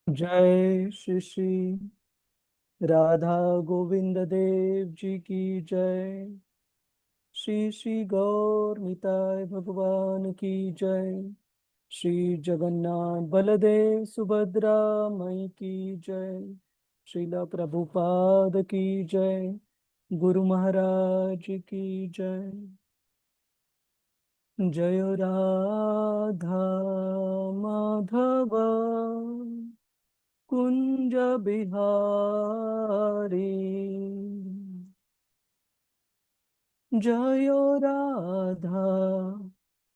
जय श्री श्री राधा गोविंद देव जी की जय। श्री श्री गौर निताय भगवान की जय। श्री जगन्नाथ बलदेव सुभद्रा मई की जय। श्रीला प्रभुपाद की जय। गुरु महाराज की जय। जय राधा माधव कुंज बिहारी। जय राधा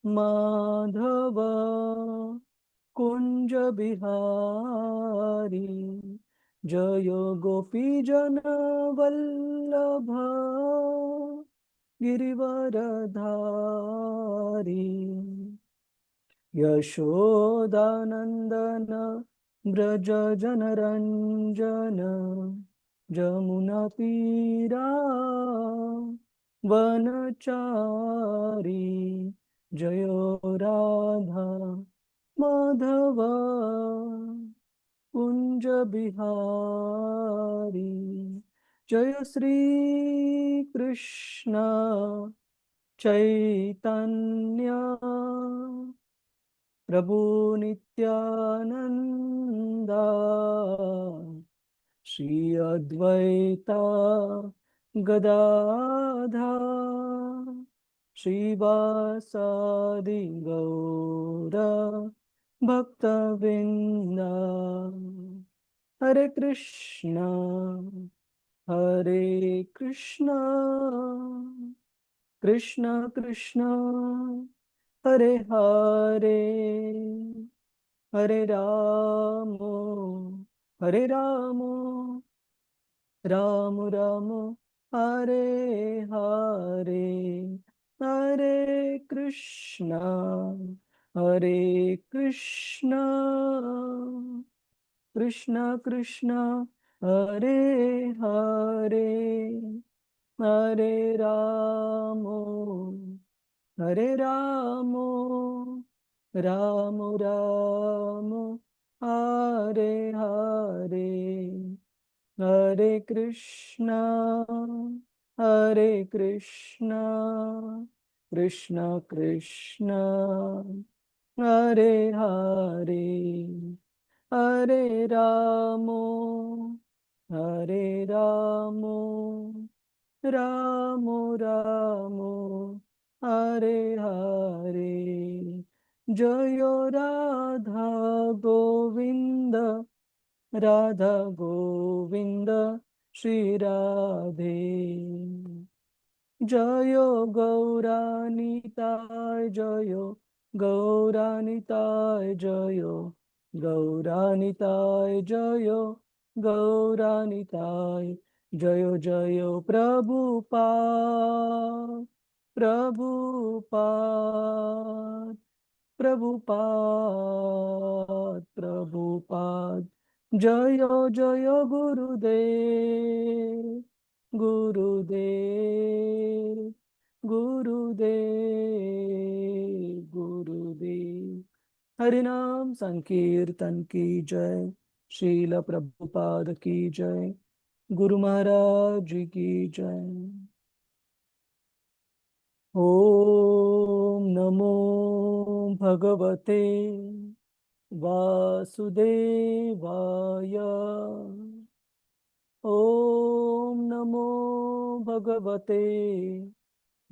माधव कुंज बिहारी। जय गोपी जन वल्लभ गिरिवरधारी। यशोदानंदन ब्रज जनरंजन जमुना तीरा वनचारी। जयो राधा माधव कुंज बिहारी। जय श्री कृष्ण चैतन्य प्रभु नित्यानंदा। श्री अद्वैता गदाधर श्रीवासादि गौर भक्तवृंदा। हरे कृष्णा कृष्ण कृष्ण हरे हरे, हरे राम हरे राम, राम राम हरे हरे। हरे कृष्णा कृष्ण कृष्ण हरे हरे। हरे राम हरे राम, राम राम हरे हरे। हरे कृष्णा कृष्ण कृष्ण हरे हरे। हरे राम हरे राम, राम राम हरे हरे। जय राधा गोविंद, राधा गोविंद श्री राधे। जय गौरानिताय जय गौरानिताय जय गौरानिताय जय गौरानिताय। जय जय प्रभुपाद प्रभुपाद प्रभुपाद। जय जय गुरुदेव गुरुदेव गुरुदेव। हरिनाम संकीर्तन की जय। श्रील प्रभुपाद की जय। गुरु महाराज जी की जय। ओम नमो भगवते वासुदेवाय। ओम नमो भगवते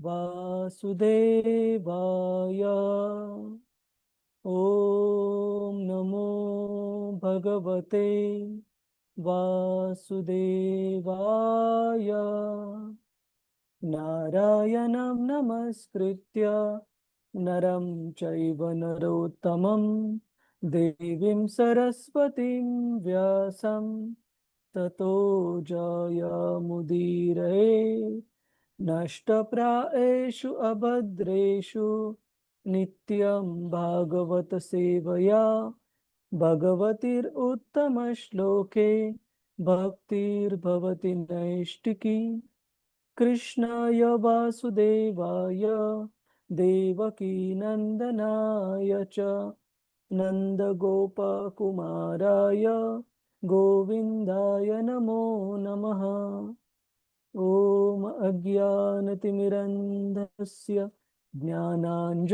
वासुदेवाय। ओम नमो भगवते वासुदेवाय। नारायणं नमस्कृत्य नरं चैव नरोत्तमं देवीं सरस्वतीं व्यासं ततो जयमुदीरये। नष्टप्रायेषु अभद्रेषु नित्यं भागवत सेवया भगवतीरुत्तमश्लोके भक्तिर्भवति नैष्टिकी। कृष्णाय वासुदेवाय देवकी नंदनाय च नन्दगोपकुमाराय गोविन्दाय नमो नमः। ॐ अज्ञानतिमिरन्धस्य ज्ञानाञ्जनशलाकया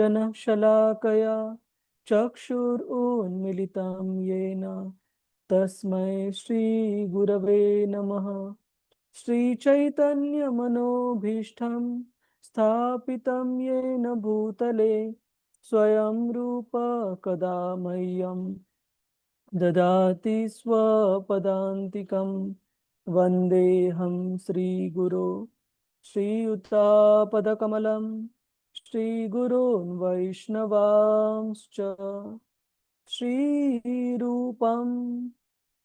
चक्षुरुन्मिलितं येन तस्मै श्रीगुरवे नमः। श्रीचैतन्यमनोभीष्टं स्थापितं येन भूतले स्वयं रूप कदा मह्यं ददाति स्वपदान्तिकं। वन्देऽहं श्रीगुरो श्रीयुतापदकमलं श्रीगुरोन् वैष्णवांश्च। श्रीरूपं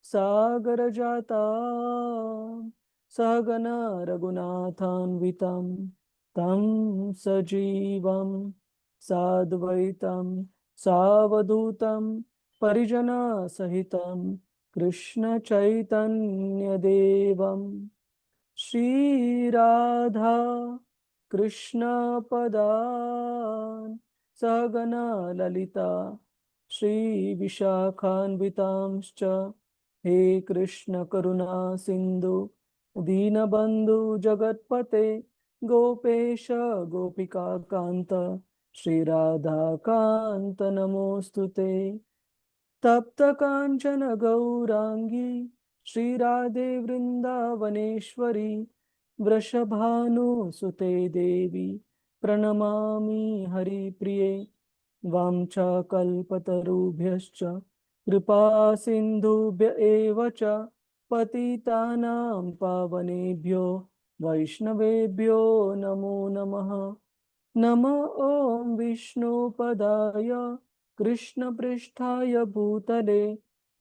सागरजाता सहगना रघुनाथान्वितं तं सजीवं साद्वैतं सावधूतं परिजनसहितं कृष्णचैतन्यदेवं श्रीराधा कृष्णपदान् सहगना ललिता श्रीविशाखान्वितांश्च। हे कृष्ण करुणा सिन्धु दीनबन्धु जगत्पते गोपेश गोपिकान्त श्रीराधाकान्त नमोऽस्तुते। तप्तकाञ्चन गौराङ्गी श्रीराधे वृन्दावनेश्वरी वृषभानुसुते देवी प्रणमामि हरिप्रिये। वाञ्छाकल्पतरुभ्यश्च कृपासिन्धुभ्य एव च पतितानां पावनेभ्यो वैष्णवेभ्यो नमो नमः। नमो ॐ विष्णुपदाय कृष्णपृष्ठाय भूतले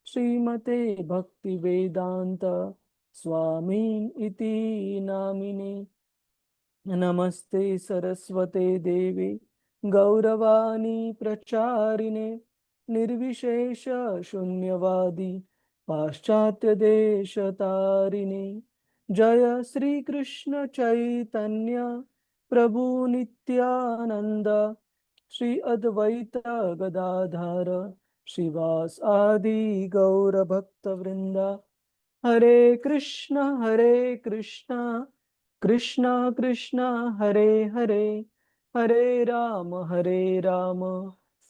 श्रीमते भक्तिवेदान्त स्वामी इति नामिने। नमस्ते सरस्वते देवे गौरवाणी प्रचारिणे निर्विशेष शून्यवादी पाश्चात्य देशतारिणे। जय श्री कृष्ण चैतन्य प्रभु नित्यानंद श्री अद्वैत गदाधर श्रीवास आदि गौर भक्त वृंद। हरे कृष्ण कृष्ण कृष्ण हरे हरे, हरे राम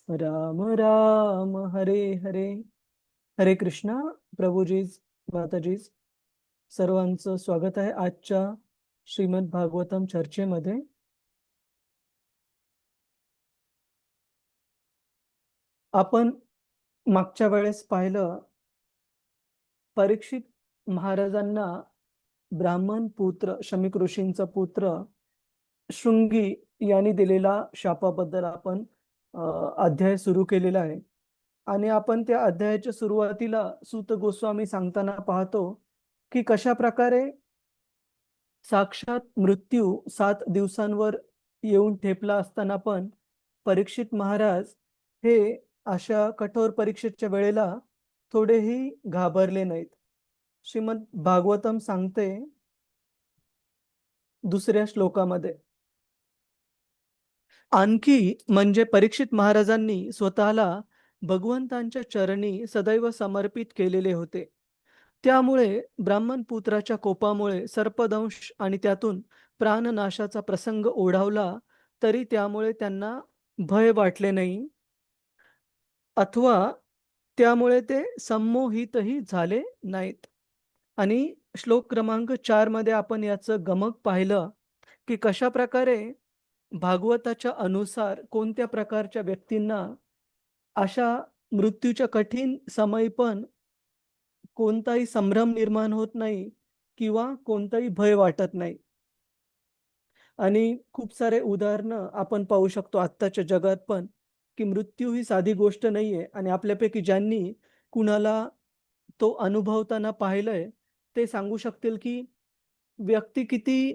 राम राम हरे हरे। हरे कृष्णा प्रभूजीज माताजीज सर्वांचं स्वागत आहे आजच्या श्रीमद भागवतम चर्चेमध्ये। आपण मागच्या वेळेस पाहिलं परीक्षित महाराजांना ब्राह्मण पुत्र शमीक ऋषींचा पुत्र शृंगी यांनी दिलेला शापाबद्दल आपण अध्याय सुरू केलेला आहे। आणि आपण त्या अध्यायाच्या सुरुवातीला सूत गोस्वामी सांगताना पाहतो की कशा प्रकारे साक्षात मृत्यू 7 दिवसांवर येऊन ठेपला असताना पण परीक्षित महाराज हे अशा कठोर परीक्षेच्या वेळेला थोडेही घाबरले नाहीत। श्रीमद भागवतम सांगते दुसऱ्या श्लोकामध्ये, आणखी म्हणजे परीक्षित महाराजांनी स्वतःला भगवंतांच्या चरणी सदैव समर्पित केलेले होते। त्यामुळे ब्राह्मण पुत्राच्या कोपामुळे सर्पदंश आणि त्यातून प्राणनाशाचा प्रसंग ओढावला तरी त्यामुळे त्यांना भय वाटले नाही अथवा त्यामुळे ते संमोहितही झाले नाहीत। आणि श्लोक क्रमांक 4 मध्ये आपण याचं गमक पाहिलं की कशा प्रकारे भागवताच्या अनुसार कोणत्या प्रकारच्या व्यक्तींना अशा मृत्यूच्या कठीण समय पण कोणताही संभ्रम निर्माण होत नाही किंवा कोणताही भय वाटत नाही। आणि खूप सारे उदाहरणं आपण पाहू शकतो आत्ताच्या जगात पण की मृत्यू ही साधी गोष्ट नाहीये। आणि आपल्यापैकी ज्यांनी कुणाला तो अनुभवताना पाहिलंय ते सांगू शकतील की व्यक्ती किती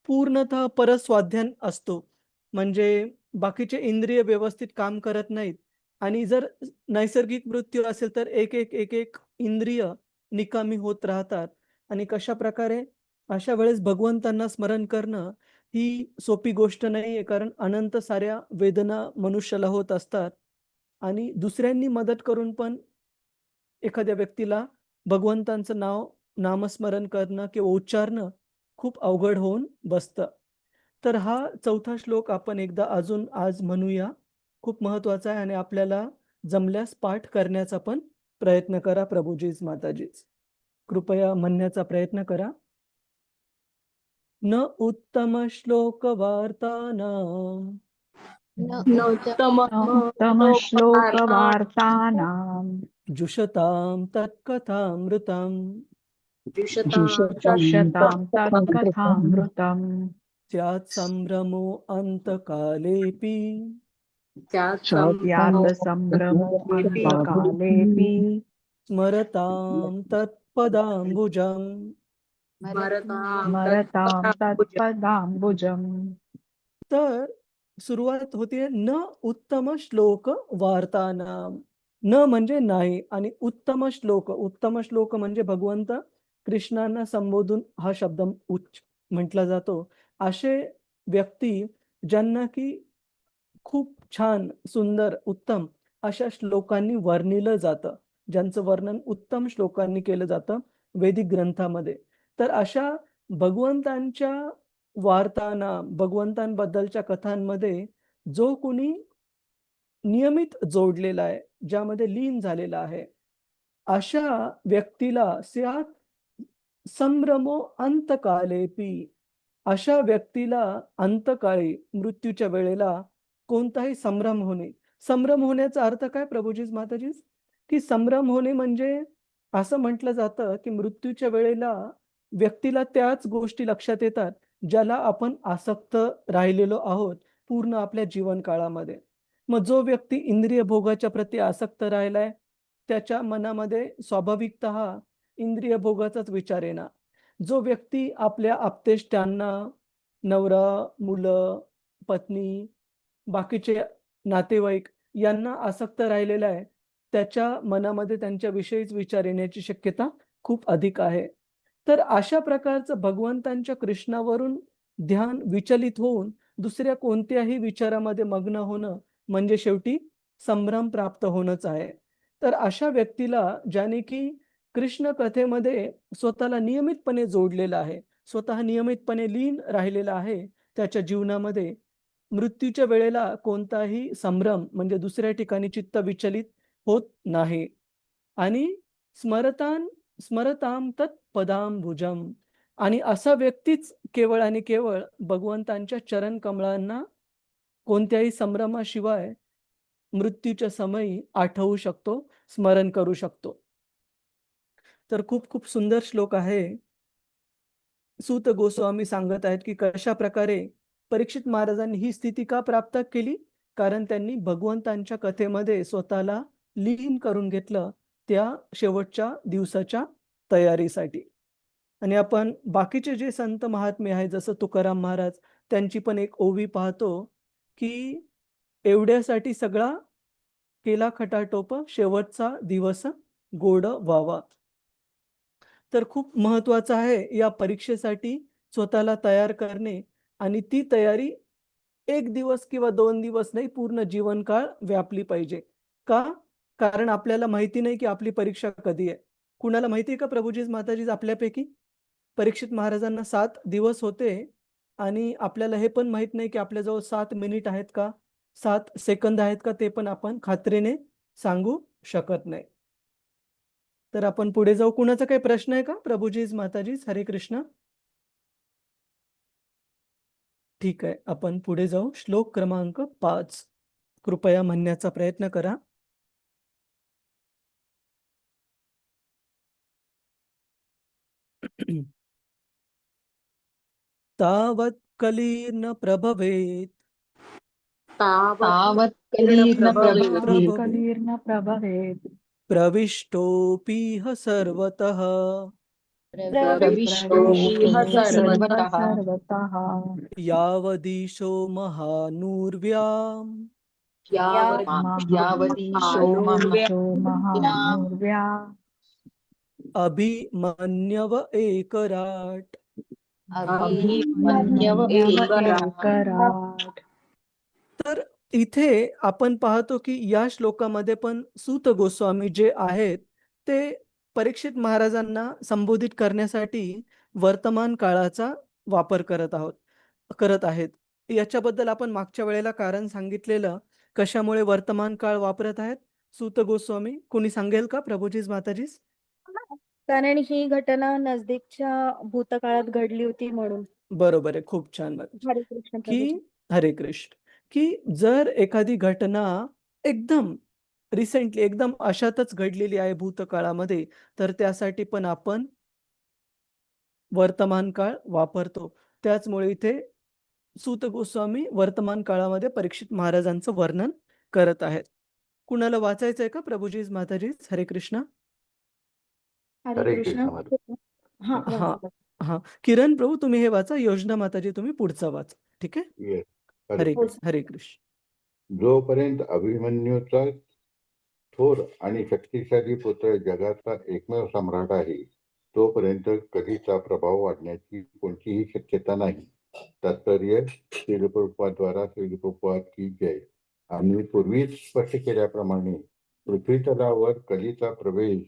पूर्णतः परस्वाध्यान असतो, म्हणजे बाकीचे इंद्रिय व्यवस्थित काम करत नाहीत। आणि जर नैसर्गिक मृत्यू असेल तर एक एक इंद्रिय निकामी होत राहतात। आणि कशा प्रकारे अशा वेळेस भगवंतांना स्मरण करणं ही सोपी गोष्ट नाहीये, कारण अनंत साऱ्या वेदना मनुष्याला होत असतात। आणि दुसऱ्यांनी मदत करून पण एखाद्या व्यक्तीला भगवंतांचं नामस्मरण करणं किंवा उच्चारणं खूप अवघड होऊन बसतं. तर हा चौथा श्लोक आपण एकदा अजून आज म्हणूया. खूप महत्वाचा आहे आणि आपल्याला जमल्यास पाठ करण्याचा पण प्रयत्न करा प्रभुजीच माताजीच. कृपया म्हणण्याचा प्रयत्न करा. न उत्तम श्लोक वार्तानां उत्तमश्लोकवार्तानां जुषतां तत्कथामृतम् जुषतां तत्कथामृतम् स्यात् सम्भ्रमो अन्तकालेऽपि स्यात् सम्भ्रमो अन्तकालेऽपि स्मरतां तत्पदाम्बुजम्. स्मरतां तत्पदाम्बुजम्. तर सुरुवात होते न उत्तम श्लोक वार्तानाम. न म्हणजे नाही आणि उत्तम श्लोक म्हणजे भगवंत कृष्णांना संबोधून हा शब्द म्हटला जातो. असे व्यक्ती ज्यांना की खूप छान, सुंदर, उत्तम अशा श्लोकांनी वर्णिलं जातं. ज्यांचं वर्णन उत्तम श्लोकांनी केलं जातं वैदिक ग्रंथामध्ये. तर अशा भगवंतांच्या वार्तांना, भगवंतांबद्दलच्या कथांमध्ये जो कोणी नियमित जोडलेला आहे, ज्यामध्ये लीन झालेला आहे, अशा व्यक्तीला स्यात् संभ्रमो अंतकालेपी. अशा व्यक्तीला अंतकाळी मृत्यूच्या वेळेला कोणताही संभ्रम होणे. संभ्रम होण्याचा अर्थ काय प्रभुजीच माताजीच? की संभ्रम होणे म्हणजे असं म्हटलं जातं की मृत्यूच्या वेळेला व्यक्तीला त्याच गोष्टी लक्षात येतात ज्याला आपण आसक्त राहिलेलो आहोत पूर्ण आपल्या जीवन काळामध्ये. मग जो व्यक्ती इंद्रिय भोगाच्या प्रती आसक्त राहिलाय त्याच्या मनामध्ये स्वाभाविकतः इंद्रिय भोगाचाच विचार येणार. जो व्यक्ती आपल्या आप्तेष्टांना, नवरा, मुलं, पत्नी, बाकीचे नातेवाईक यांना आसक्त राहिलेला आहे, त्याच्या मनामध्ये त्यांच्याविषयीच विचार येण्याची शक्यता खूप अधिक आहे. तर अशा प्रकारचं भगवंतांच्या कृष्णावरून ध्यान विचलित होऊन दुसऱ्या कोणत्याही विचारामध्ये मग्न होणं म्हणजे शेवटी संभ्रम प्राप्त होणंच आहे. तर अशा व्यक्तीला ज्याने की कृष्ण कथेमध्ये स्वतःला नियमितपणे जोडलेला आहे, स्वतः नियमितपणे लीन राहिलेला आहे त्याच्या जीवनामध्ये, मृत्यूच्या वेळेला कोणताही संभ्रम म्हणजे दुसऱ्या ठिकाणी चित्त विचलित होत नाही. आणि स्मरतां तत् पदांबुजम. आणि असा व्यक्तीच केवळ आणि केवळ भगवंतांच्या चरण कमळांना कोणत्याही संभ्रमाशिवाय मृत्यूच्या समयी आठवू शकतो, स्मरण करू शकतो. तर खूप खूप सुंदर श्लोक आहे. सूत गोस्वामी सांगत आहेत की कशा प्रकारे परीक्षित महाराजांनी ही स्थिती का प्राप्त केली? कारण त्यांनी भगवंतांच्या कथेमध्ये स्वतःला लीन करून घेतलं त्या शेवटच्या दिवसाच्या तयारीसाठी. आणि आपण बाकीचे जे संत महात्मे आहेत जसं तुकाराम महाराज, त्यांची पण एक ओवी पाहतो की एवढ्यासाठी सगळा केला खटाटोप, शेवटचा दिवस गोड व्हावा. तर खूप महत्वाचं आहे या परीक्षेसाठी स्वतःला तयार करणे आणि ती तयारी 1 दिवस किंवा 2 दिवस नाही, पूर्ण जीवनकाळ व्यापली पाहिजे. का? कारण आपल्याला माहिती नाही की आपली परीक्षा कधी आहे. कुणाला माहिती आहे का प्रभुजीज माताजीज आपल्यापैकी? परीक्षित महाराजांना 7 दिवस होते आणि आपल्याला हे पण माहीत नाही की आपल्याजवळ 7 मिनिट आहेत का? 7 सेकंद आहेत का? ते पण आपण खात्रीने सांगू शकत नाही. तर आपण पुढे जाऊ. कुणाचा काही प्रश्न आहे का? प्रभुजीज माताजीज हरे कृष्ण. ठीक आहे. आपण पुढे जाऊ. श्लोक क्रमांक 5. कृपया म्हणण्याचा प्रयत्न करा. तावत् कलीर्न प्रभवेत् तावत् कलीर्न प्रभवेत् कलीर्न प्रभवेत् प्रविष्टोऽपीह सर्वतः प्रविष्टोऽपि सर्वतः सर्वतः यावदीशो महानूर्व्याम् यावदीशो महानूर्व्या अभिमन्यव एकराट्. अभिमन्यव एकराट्. एकराट्. तर इथे आपण पाहतो की या श्लोकामध्ये पण सूत गोस्वामी जे आहेत ते परीक्षित महाराजांना संबोधित करण्यासाठी वर्तमान काळाचा वापर करत आहेत. याच्याबद्दल आपण मागच्या वेळेला कारण सांगितलेलं, कशामुळे वर्तमान काळ वापरत आहेत सूत गोस्वामी? कोणी सांगेल का? प्रभुजीज माताजीज. कारण ही घटना नजदीकच्या भूतकाळात घडली होती म्हणून. बरोबर आहे, खूप छान माताजी. हरे कृष्ण की प्रभूजी. हरे कृष्ण, की जर एखादी घटना एकदम रिसेंटली एकदम अशातच घडलेली आहे भूतकाळामध्ये, तर त्यासाठी पण आपण वर्तमान काळ वापरतो. त्याचमुळे इथे सूत गोस्वामी वर्तमान काळामध्ये परीक्षित महाराजांचं वर्णन करत आहेत. कुणाला वाचायचंय का प्रभुजीज माताजीज? हरे कृष्ण. हरे हरे कृष्ण. कृष्ण हरे. हा हां, हां. किरण प्रभू तुम्ही हे वाचा. योजना माताजी तुम्ही पुढचं वाचा. ठीक आहे? Yes. हरे हरे हो. कृष्ण, हरे कृष्ण. जोपर्यंत अभिमन्यूचा थोर आणि शक्तिशाली पुत्र जगाचा एकमेव सम्राट आहे, तोपर्यंत कधीचा प्रभाव वाढण्याची कोणतीही शक्यता नाही. तात्पर्य श्रील प्रभुपादाद्वारा श्रील प्रभुपाद की जय. आम्ही पूर्वीच स्पष्ट केल्याप्रमाणे पृथ्वी तलावर कलीचा प्रवेश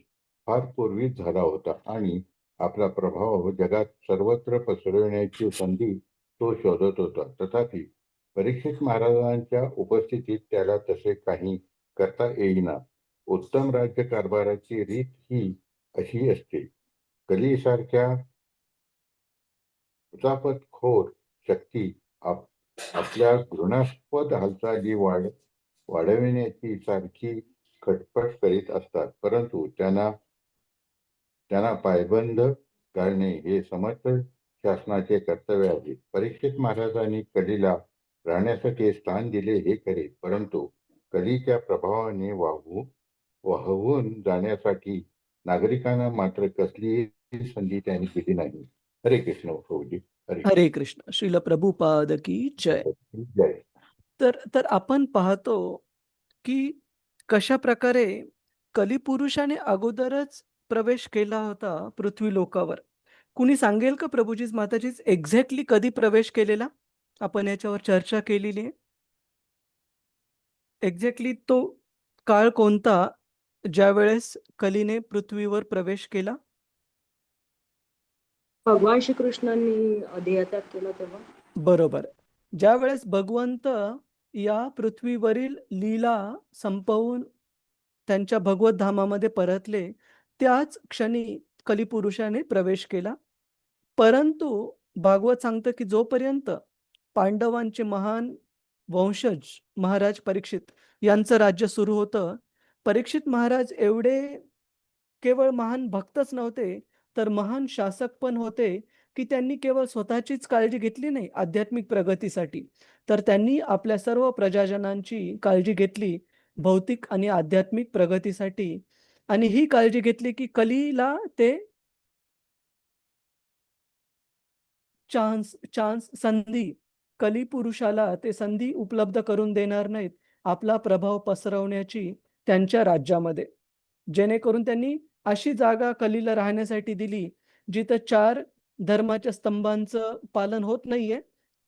फार पूर्वीच झाला होता आणि आपला प्रभाव जगात सर्वत्र पसरविण्याची संधी तो शोधत होता. तथापि परीक्षित महाराजांच्या उपस्थितीत त्याला तसे काही करता येईना. उत्तम राज्यकारभाराची रीत ही अशी असते. कलीसारख्या उचापतखोर शक्ती आपल्या घृणास्पद हालचाली वाढविण्याची सारखी खटपट करीत असतात, परंतु त्यांना पायबंद घालणे हे समर्थ शासनाचे कर्तव्य आहे. परीक्षित महाराजांनी कलीला राहण्यासाठी स्थान दिले हे खरे, परंतु कलीच्या प्रभावाने वाहून जाण्यासाठी नागरिकांना मात्र कसलीही संधी त्यांनी दिली नाही. हरे कृष्ण प्रभुजी. हरे कृष्ण. श्रील प्रभुपाद की जय. जय. तर आपण पाहतो की कशा प्रकारे कलिपुरुषाने अगोदरच प्रवेश केला होता पृथ्वी लोकावर. कुणी सांगेल का प्रभुजीज माताजीज एक्झॅक्टली कधी प्रवेश केलेला? आपण याच्यावर चर्चा केलेली आहे. एक्झॅक्टली तो काळ कोणता ज्यावेळेस कलीने पृथ्वीवर प्रवेश केला? भगवान श्रीकृष्णांनी देहत्याग केला तेव्हा. बरोबर. ज्यावेळेस भगवंत या पृथ्वीवरील लीला संपवून त्यांच्या भगवत धामामध्ये परतले, त्याच क्षणी कलिपुरुषाने प्रवेश केला. परंतु भागवत सांगतं की जोपर्यंत पांडवांचे महान वंशज महाराज परीक्षित यांचं राज्य सुरू होतं, परीक्षित महाराज एवढे केवळ महान भक्तच नव्हते, तर महान शासक पण होते, की त्यांनी केवळ स्वतःचीच काळजी घेतली नाही आध्यात्मिक प्रगतीसाठी, तर त्यांनी आपल्या सर्व प्रजाजनांची काळजी घेतली भौतिक आणि आध्यात्मिक प्रगतीसाठी. आणि ही काळजी घेतली की कलीला ते संधी, कलिपुरुषाला ते संधी उपलब्ध करून देणार नाहीत आपला प्रभाव पसरवण्याची त्यांच्या राज्यामध्ये. जेणेकरून त्यांनी अशी जागा कलीला राहण्यासाठी दिली, जिथं 4 धर्माच्या स्तंभांचं पालन होत नाहीये,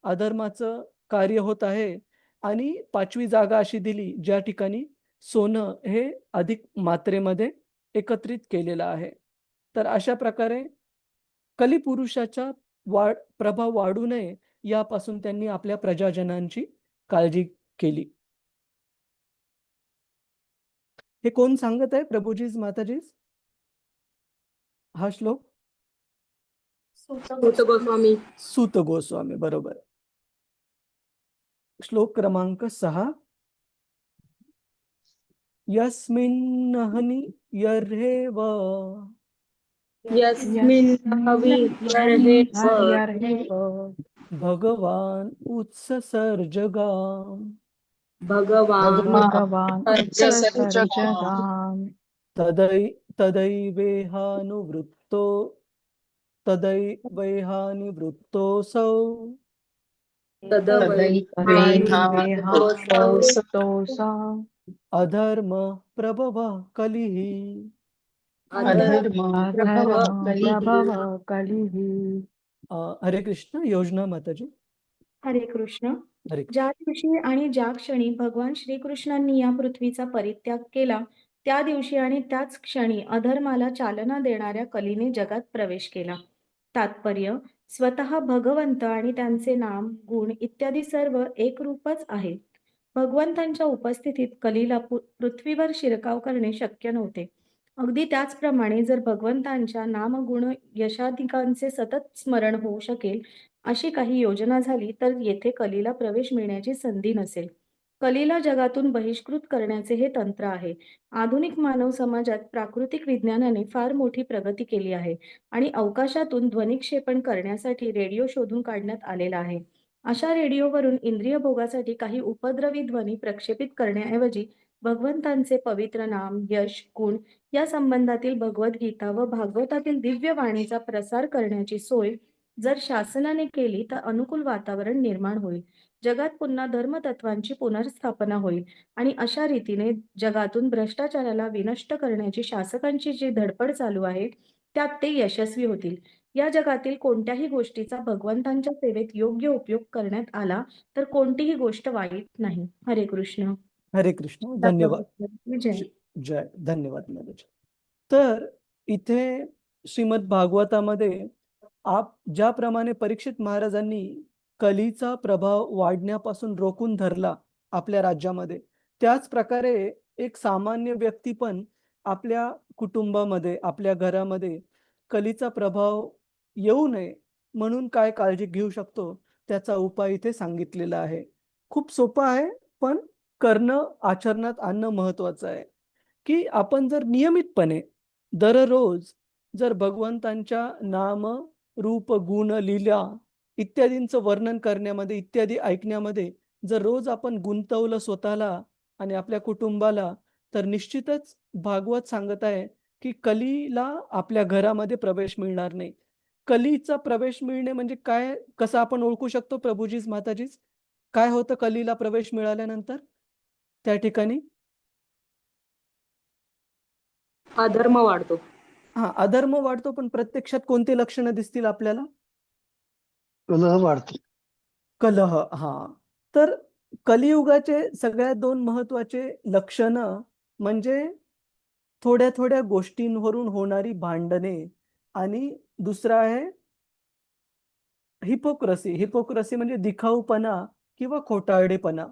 अधर्माचं कार्य होत आहे. आणि 5वी जागा अशी दिली, ज्या ठिकाणी सोनं हे अधिक मात्रेमध्ये एकत्रित केलेलं आहे. तर अशा प्रकारे कलिपुरुषाचा प्रभाव वाढू नये यापासून त्यांनी आपल्या प्रजाजनांची काळजी केली. हे कोण सांगत आहे प्रभुजीज माताजीज? हा श्लोक सूत गोस्वामी. सूत गोस्वामी, बरोबर. श्लोक क्रमांक 6. यस्मिन्नहनि यर्हेव यस्मिन् हविर्हेव भगवान उत्ससर्जगाम भगवान् भगवान उत्सर्जगाम उत्सर्जगाम तदैवैहानिवृत्तोऽसौ तदैवेहानिवेहातोऽसा अधर्म प्रभवः कलिः. अधर्म प्रभव कलिः. हरे कृष्ण. योजना माताजी. हरे कृष्ण. हरे ज्या दिवशी आणि ज्या क्षणी भगवान श्रीकृष्णांनी या पृथ्वीचा परित्याग केला, त्या दिवशी आणि त्याच क्षणी अधर्माला चालना देणाऱ्या कलीने जगात प्रवेश केला. तात्पर्य: स्वतः भगवंत आणि त्यांचे नाम, गुण इत्यादी सर्व एकरूपच आहेत. भगवंतांच्या उपस्थितीत कलीला पृथ्वीवर शिरकाव करणे शक्य नव्हते. अगदी त्याचप्रमाणे जर भगवंतांच्या नामगुण यशाधिकांचे सतत स्मरण होऊ शकेल अशी काही योजना झाली तर येथे कलीला प्रवेश मिळण्याची संधी नसेल. कलीला जगातून बहिष्कृत करण्याचे हे तंत्र आहे. आधुनिक मानव समाजात प्राकृतिक विज्ञानाने फार मोठी प्रगती केली आहे आणि अवकाशातून ध्वनिक्षेपण करण्यासाठी रेडिओ शोधून काढण्यात आलेला आहे. अशा रेडिओवरून इंद्रिय भोगासाठी काही उपद्रवी ध्वनी प्रक्षेपित करण्याऐवजी भगवंतांचे पवित्र नाम, यश, गुण या संबंधातील भगवद्गीता व भागवतातील दिव्य वाणीचा प्रसार करण्याची सोय जर शासनाने केली तर अनुकूल वातावरण निर्माण होईल. जगात पुन्हा धर्मतत्वांची पुनर्स्थापना होईल आणि अशा रीतीने जगातून भ्रष्टाचाराला विनष्ट करण्याची शासकांची जी धडपड चालू आहे त्यात ते यशस्वी होतील. या जगातील कोणत्याही गोष्टीचा भगवंतांच्या सेवेत योग्य उपयोग करण्यात आला तर कोणतीही गोष्ट वाईट नाही. हरे कृष्ण. हरे कृष्ण. धन्यवाद. जय. जय. धन्यवाद मॅडम. तर इथे श्रीमद भागवतामध्ये ज्याप्रमाणे परीक्षित महाराजांनी कलीचा प्रभाव वाढण्यापासून रोखून धरला आपल्या राज्यामध्ये, त्याच प्रकारे एक सामान्य व्यक्ती पण आपल्या कुटुंबामध्ये, आपल्या घरामध्ये कलीचा प्रभाव येऊ नये म्हणून काय काळजी घेऊ शकतो त्याचा उपाय इथे सांगितलेला आहे. खूप सोपा आहे, पण करणं, आचरणात आणणं महत्वाचं आहे. की आपण जर नियमितपणे दररोज जर भगवंतांच्या नाम, रूप, गुण, लीला इत्यादींचं वर्णन करण्यामध्ये, इत्यादी ऐकण्यामध्ये जर रोज आपण गुंतवलं स्वतःला आणि आपल्या कुटुंबाला, तर निश्चितच भागवत सांगत आहे की कलीला आपल्या घरामध्ये प्रवेश मिळणार नाही. कलीचा प्रवेश मिळणे म्हणजे काय, कसं आपण ओळखू शकतो प्रभूजीच, माताजीच? काय होतं कलीला प्रवेश मिळाल्यानंतर त्या ठिकाणी? अधर्म वाढतो. अधर्म वाढतो, पण प्रत्यक्षात कोणती लक्षणं दिसतील आपल्याला? कलह वाढतो. कलह. तर कलियुगाचे सगळ्यात दोन महत्वाचे लक्षणं म्हणजे थोड्या थोड्या गोष्टींवरून होणारी भांडणे आणि दुसरा आहे हिपोक्रसी. हिपोक्रसी म्हणजे दिखाऊपणा किंवा खोटारडेपणा.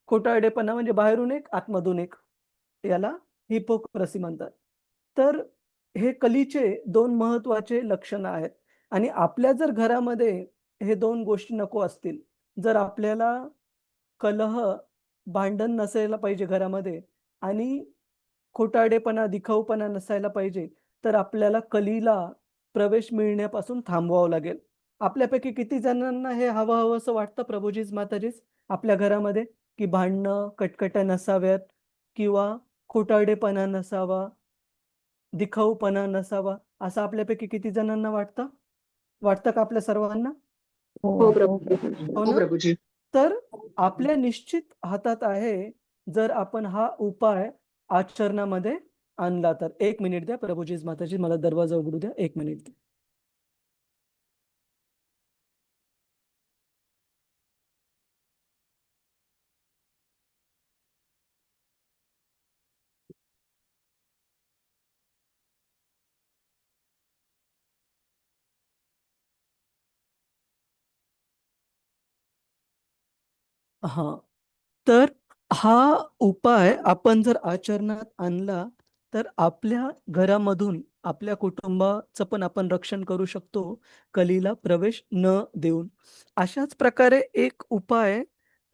खोटारडेपणा म्हणजे बाहेरून एक, आतमधून एक, याला हिपोक्रसी म्हणतात. तर हे कलीचे दोन महत्वाचे लक्षणं आहेत आणि आपल्या जर घरामध्ये हे दोन गोष्टी नको असतील, जर आपल्याला कलह, भांडण नसायला पाहिजे घरामध्ये आणि खोटारडेपणा, दिखाऊपणा नसायला पाहिजे, तर आपल्याला कलीला प्रवेश मिळण्यापासून थांबवावं लागेल. आपल्यापैकी किती जणांना हे हवं-हवंसं वाटतं प्रभूजीच, माताजीच, आपल्या घरामध्ये की भांडणं, कटकट्या नसाव्यात किंवा खोटारडेपणा नसावा, दिखाऊपणा नसावा, असं आपल्यापैकी किती जणांना वाटतं? वाटतं का आपल्या सर्वांना? हो प्रभू. हो ना? प्रभूजी. तर आपल्या निश्चित हातात आहे, जर आपण हा उपाय आचरणामध्ये आणला तर. 1 मिनिट द्या प्रभूजीच, माताजी, मला दरवाजा उघडू द्या. 1 मिनिट द्या. तर हा उपाय आपण जर आचरणात आणला तर आपल्या घरामधून, आपल्या कुटुंबाचं पण आपण रक्षण करू शकतो, कलीला प्रवेश न देऊन. अशाच प्रकारे एक उपाय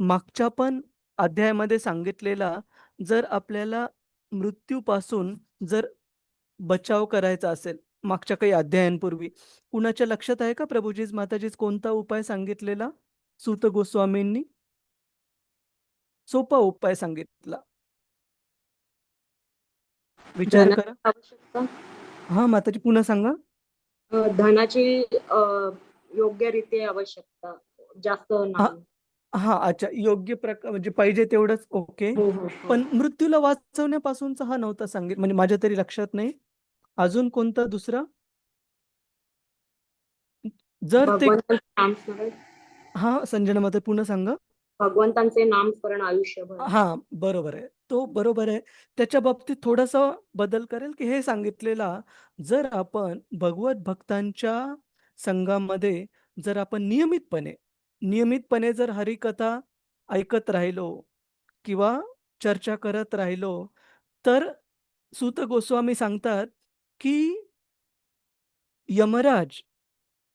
मागच्या पण अध्यायामध्ये सांगितलेला, जर आपल्याला मृत्यूपासून जर बचाव करायचा असेल, मागच्या काही अध्यायांपूर्वी कुणाच्या लक्षात आहे का प्रभूजीच, माताजीच, कोणता उपाय सांगितलेला सूत गोस्वामींनी? सोपा उपाय सांगितला. विचार धनाची करा. आवश्यकता. माताजी पुन्हा सांगा. धनाची योग्यरीत्या आवश्यकता, जास्त नाही. अच्छा, योग्य प्रकार म्हणजे पाहिजे तेवढंच. ओके. हो, हो, हो. पण मृत्यूला वाचवण्यापासूनचा हा नव्हता सांगित, म्हणजे माझ्या तरी लक्षात नाही. अजून कोणता दुसरा? जर ते भगवंताचं नाम स्मरण. हा संजना माता पुन्हा सांगा. भगवंतांचे नामस्मरण आयुष्यभर. हा बरोबर आहे, तो बरोबर आहे. त्याच्या बाबतीत थोडासा बदल करेल की हे सांगितलेला, जर आपण भगवत भक्तांच्या संघामध्ये जर आपण नियमितपणे जर हरिकथा ऐकत राहिलो किंवा चर्चा करत राहिलो, तर सूत गोस्वामी सांगतात की यमराज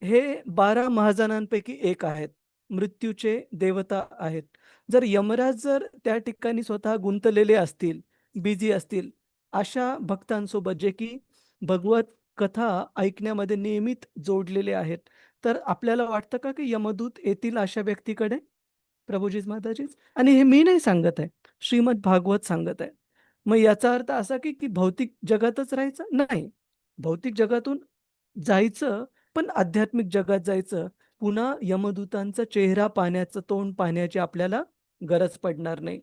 हे 12 महाजनांपैकी एक आहेत. मृत्यूचे देवता आहेत. जर यमराज जर त्या ठिकाणी स्वतः गुंतलेले असतील, बिझी असतील, अशा भक्तांसोबत जे की भगवत कथा ऐकण्यामध्ये नियमित जोडलेले आहेत, तर आपल्याला वाटतं का की यमदूत येतील अशा व्यक्तीकडे? प्रभुजीच माताजीच. आणि हे मी नाही सांगत आहे, श्रीमद भागवत सांगत आहे. मग याचा अर्थ असा की भौतिक जगातच राहायचं? नाही. भौतिक जगातून जायचं, पण आध्यात्मिक जगात जायचं. पुन्हा यमदूतांचा चेहरा पाहण्याचं, तोंड पाहण्याची आपल्याला गरज पडणार नाही.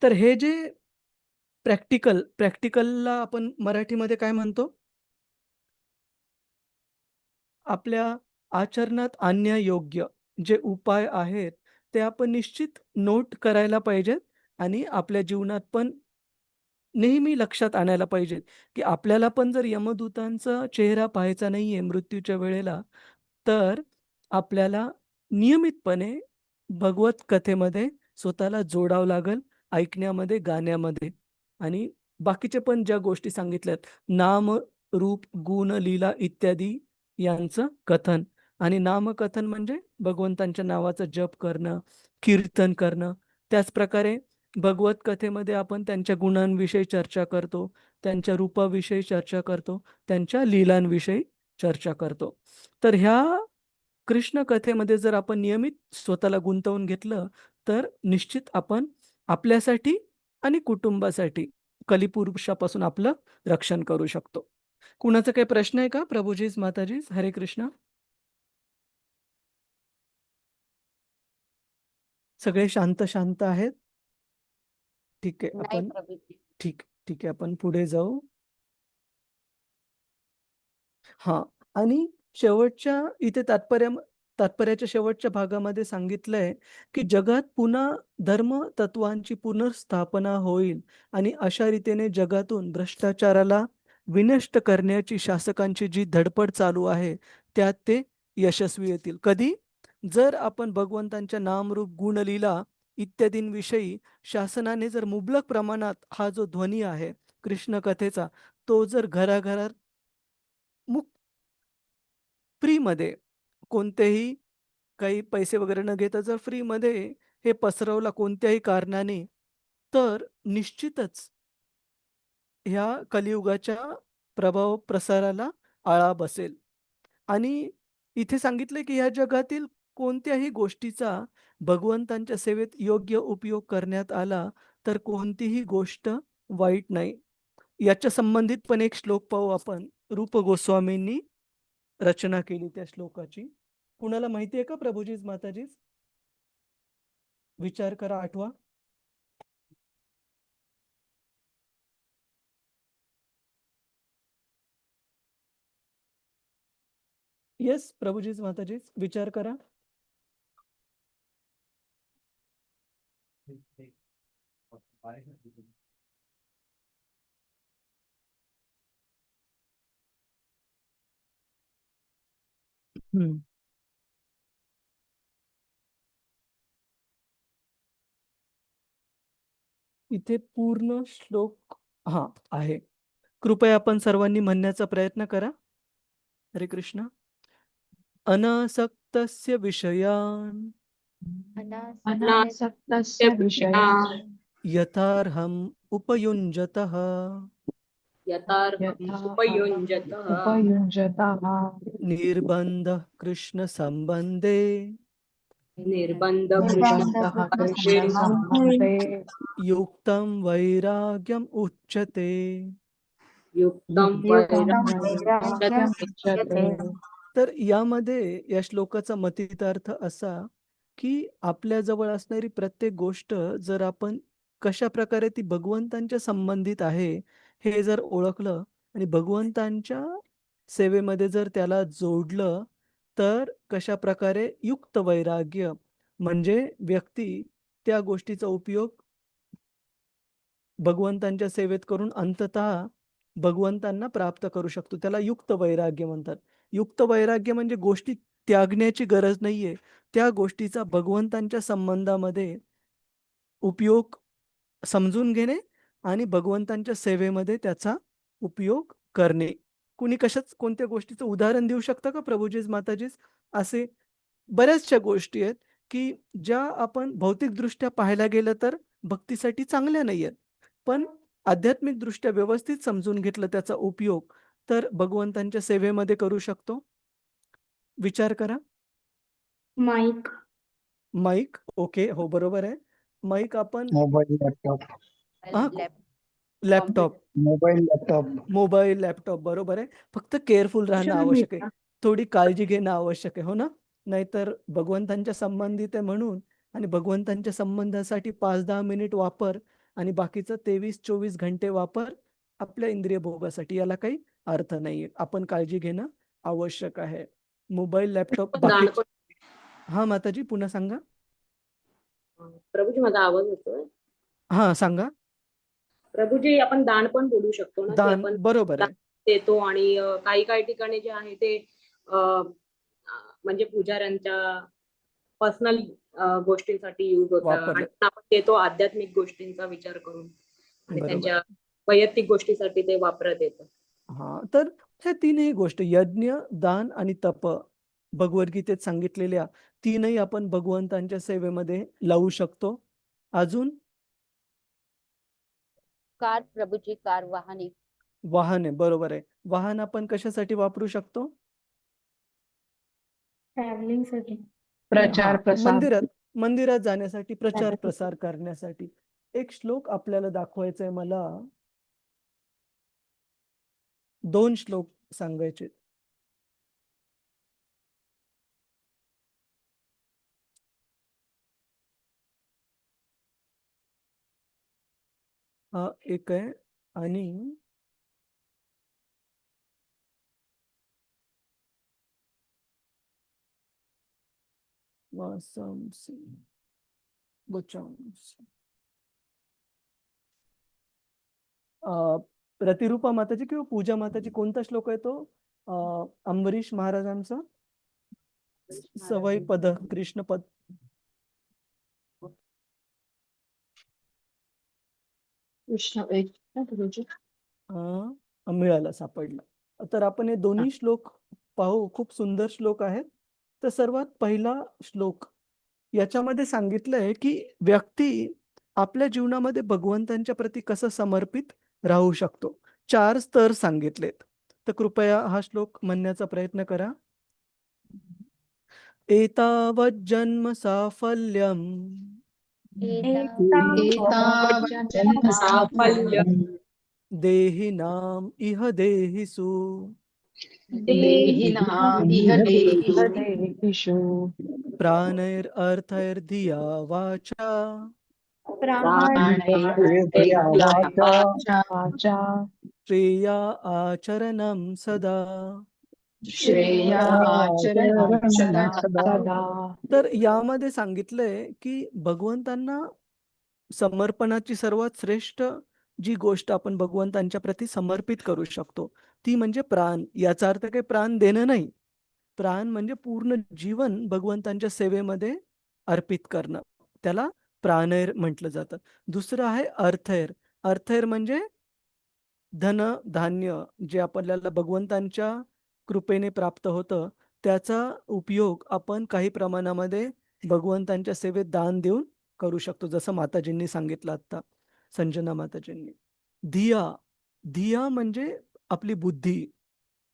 तर हे जे प्रॅक्टिकलला आपण मराठीमध्ये काय म्हणतो? आपल्या आचरणात आणण्यायोग्य जे उपाय आहेत, ते आपण निश्चित नोट करायला पाहिजेत आणि आपल्या जीवनात पण नेहमी लक्षात आणायला पाहिजे, की आपल्याला पण जर यमदूतांचा चेहरा पाहायचा नाहीये मृत्यूच्या वेळेला, तर आपल्याला नियमितपणे भगवत कथेमध्ये स्वतःला जोडावं लागेल, ऐकण्यामध्ये, गाण्यामध्ये. आणि बाकीचे पण ज्या गोष्टी सांगितल्यात, नाम, रूप, गुण, लीला इत्यादी यांचं कथन. आणि नामकथन म्हणजे भगवंतांच्या नावाचा जप करणं, कीर्तन करणं. त्याचप्रकारे भगवत कथेमध्ये आपण त्यांच्या गुणांविषयी चर्चा करतो, त्यांच्या रूपाविषयी चर्चा करतो, त्यांच्या लीलांविषयी चर्चा करतो. तर ह्या कृष्ण कथेमध्ये जर आपण नियमित स्वतःला गुंतवून घेतलं, तर निश्चित आपण आपल्यासाठी आणि कुटुंबासाठी कलिपुरुषापासून आपलं रक्षण करू शकतो. कुणाचा काही प्रश्न आहे का? प्रभुजीज, माताजीज, हरे कृष्ण. सगळे शांत शांत आहेत? ठीक आहे, आपण ठीक ठीक आहे, आपण पुढे जाऊ. हां. आणि शेवटच्या इथे तात्पर्याच्या शेवटच्या भागामध्ये सांगितलंय, की जगात पुन्हा धर्म तत्वांची पुनर्स्थापना होईल आणि अशा रीतीने जगातून भ्रष्टाचाराला विनष्ट करण्याची शासकांची जी धडपड चालू आहे, त्यात ते यशस्वी येतील. कधी? जर आपण भगवंतांच्या नामरूप गुणलीला इत्यादींविषयी शासनाने जर मुबलक प्रमाणात हा जो ध्वनी आहे कृष्ण कथेचा, तो जर घराघरात फ्रीमध्ये, कोणतेही काही पैसे वगैरे न घेता जर फ्रीमध्ये हे पसरवला कोणत्याही कारणाने, तर निश्चितच ह्या कलियुगाच्या प्रभाव प्रसाराला आळा बसेल. आणि इथे सांगितलंय की ह्या जगातील कोणत्याही गोष्टीचा भगवंतांच्या सेवेत योग्य उपयोग करण्यात आला, तर कोणतीही गोष्ट वाईट नाही. याच्या संबंधित पण एक श्लोक पाहू आपण. रूप गोस्वामींनी रचना केली त्या श्लोकाची. कुणाला माहिती आहे का प्रभुजीज, माताजीज? विचार करा, आठवा. येस प्रभुजीज, माताजीज, विचार करा. हम्म. इथे पूर्ण श्लोक हा आहे. कृपया आपण सर्वांनी म्हणण्याचा प्रयत्न करा. हरे कृष्ण. अनासक्तस्य विषयान् अनासक्तस्य विषयान् यथार्हम् उपयुञ्जतः यथार्थम् उपयुञ्जतः उपयुञ्जतः निर्बन्धः कृष्ण संबंधे निर्बन्ध निर्बन्धः कृष्णसम्बन्धे युक्तं वैराग्यम् उच्यते. युक्तं युक्तं वैराग्यम् उच्यते. तर यामध्ये या श्लोकाचा मतितार्थ असा, की आपल्याजवळ असणारी प्रत्येक गोष्ट जर आपण कशा प्रकारे ती भगवंतांच्या संबंधित आहे, हे जर ओळखलं आणि भगवंतांच्या सेवेमध्ये जर त्याला जोडलं, तर कशा प्रकारे युक्त वैराग्य म्हणजे व्यक्ती त्या गोष्टीचा उपयोग भगवंतांच्या सेवेत करून अंततः भगवंतांना प्राप्त करू शकतो. त्याला युक्त वैराग्य म्हणतात. युक्त वैराग्य म्हणजे गोष्टी त्यागण्याची गरज नाहीये. त्या गोष्टीचा भगवंतांच्या संबंधामध्ये उपयोग समजून घेणे आणि भगवंतांच्या सेवेमध्ये त्याचा उपयोग करणे. कुणी कोणत्या गोष्टीचं उदाहरण देऊ शकतं का प्रभुजीज, माताजीज? असे बऱ्याचशा गोष्टी आहेत, की ज्या आपण भौतिकदृष्ट्या पाहायला गेलं तर भक्तीसाठी चांगल्या नाहीयेत. पण आध्यात्मिकदृष्ट्या व्यवस्थित समजून घेतलं त्याचा उपयोग, तर भगवंतांच्या सेवेमध्ये करू शकतो. विचार करा. माईक. माईक, ओके, हो बरोबर आहे. माईक आपण mobile laptop laptop, mobile, laptop बरोबर आहे. फक्त केअरफुल राहणं सोशल आवश्यक आहे. मीडिया. थोडी काळजी घेणं आवश्यक आहे, हो ना? नाहीतर भगवंतांच्या संबंधित आहे म्हणून आणि भगवंतांच्या संबंधासाठी 5-10 मिनिट वापर आणि बाकीचं 23-24 घंटे वापर आपल्या इंद्रिय भोगासाठी, याला काही अर्थ नाहीये. आपण काळजी घेणं आवश्यक आहे. मोबाईल, लॅपटॉप दान बाकी. हां, माताजी पुन्हा सांगा. प्रभूजी माझा आवाज येतोय. हां, सांगा. प्रभूजी आपण दान पण बोलू शकतो ना, की दान, आपण बरोबर दान आहे. देतो आणि काही काही ठिकाणी जे आहे ते म्हणजे पुजाऱ्यांच्या पर्सनल गोष्टींसाठी युज होतं वापरलं. आणि आपण देतो आध्यात्मिक गोष्टींचा विचार करून आणि बरोबर त्यांच्या आहे. वैयक्तिक गोष्टीसाठी ते वापरत येतं. हां, तर ह्या तीनही गोष्टी यज्ञ, दान आणि तप भगवद्गीतेत सांगितलेल्या तीनही आपण भगवंतांच्या सेवेमध्ये लावू शकतो. अजून कार प्रभूजी, कार वाहने. वाहन आहे, बरोबर आहे. वाहन आपण कशासाठी वापरू शकतो? ट्रॅव्हलिंगसाठी. प्रचार हां, प्रसार. मंदिरात जाण्यासाठी, प्रचार प्रसार करण्यासाठी. एक श्लोक आपल्याला दाखवायचा आहे मला. 2 श्लोक सांगायचे. हा एक आहे आणि वासंसी बुचांसी. प्रतिरूपा माताजी किंवा पूजा माताजी, कोणता श्लोक आहे तो? अंबरीश महाराजांचा सवय पद, कृष्ण पद. कृष्ण एक ना प्रभूजी. मिळाला, सापडला. तर आपण हे दोन्ही श्लोक पाहू. खूप सुंदर श्लोक आहेत. तर सर्वात पहिला श्लोक याच्यामध्ये सांगितलंय की व्यक्ती आपल्या जीवनामध्ये भगवंतांच्या प्रती कसं समर्पित राहू शकतो. 4 स्तर सांगितलेत. तर कृपया हा श्लोक म्हणण्याचा प्रयत्न करा. एतावज्जन्म साफल्यम साफल्य देहिनाम इह देहिसु देहिनां इह देहिषु प्राणैरर्थैर्धिया वाचा वाचा श्रेया आचरणं सदा. श्रेया आचरणं सदा. तर यामध्ये सांगितलंय की भगवंतांना समर्पणाची सर्वात श्रेष्ठ जी गोष्ट आपण भगवंतांच्या प्रती समर्पित करू शकतो ती म्हणजे प्राण. याचा अर्थ काही प्राण देणं नाही. प्राण म्हणजे पूर्ण जीवन भगवंतांच्या सेवेमध्ये अर्पित करणं, त्याला प्राणैर म्हटलं जातं. दुसरं आहे अर्थैर. अर्थैर म्हणजे धन धान्य जे आपल्याला भगवंतांच्या कृपेने प्राप्त होतं, त्याचा उपयोग आपण काही प्रमाणामध्ये भगवंतांच्या सेवेत दान देऊन करू शकतो, जसं माताजींनी सांगितलं आता, संजना माताजींनी. धिया, धिया म्हणजे आपली बुद्धी,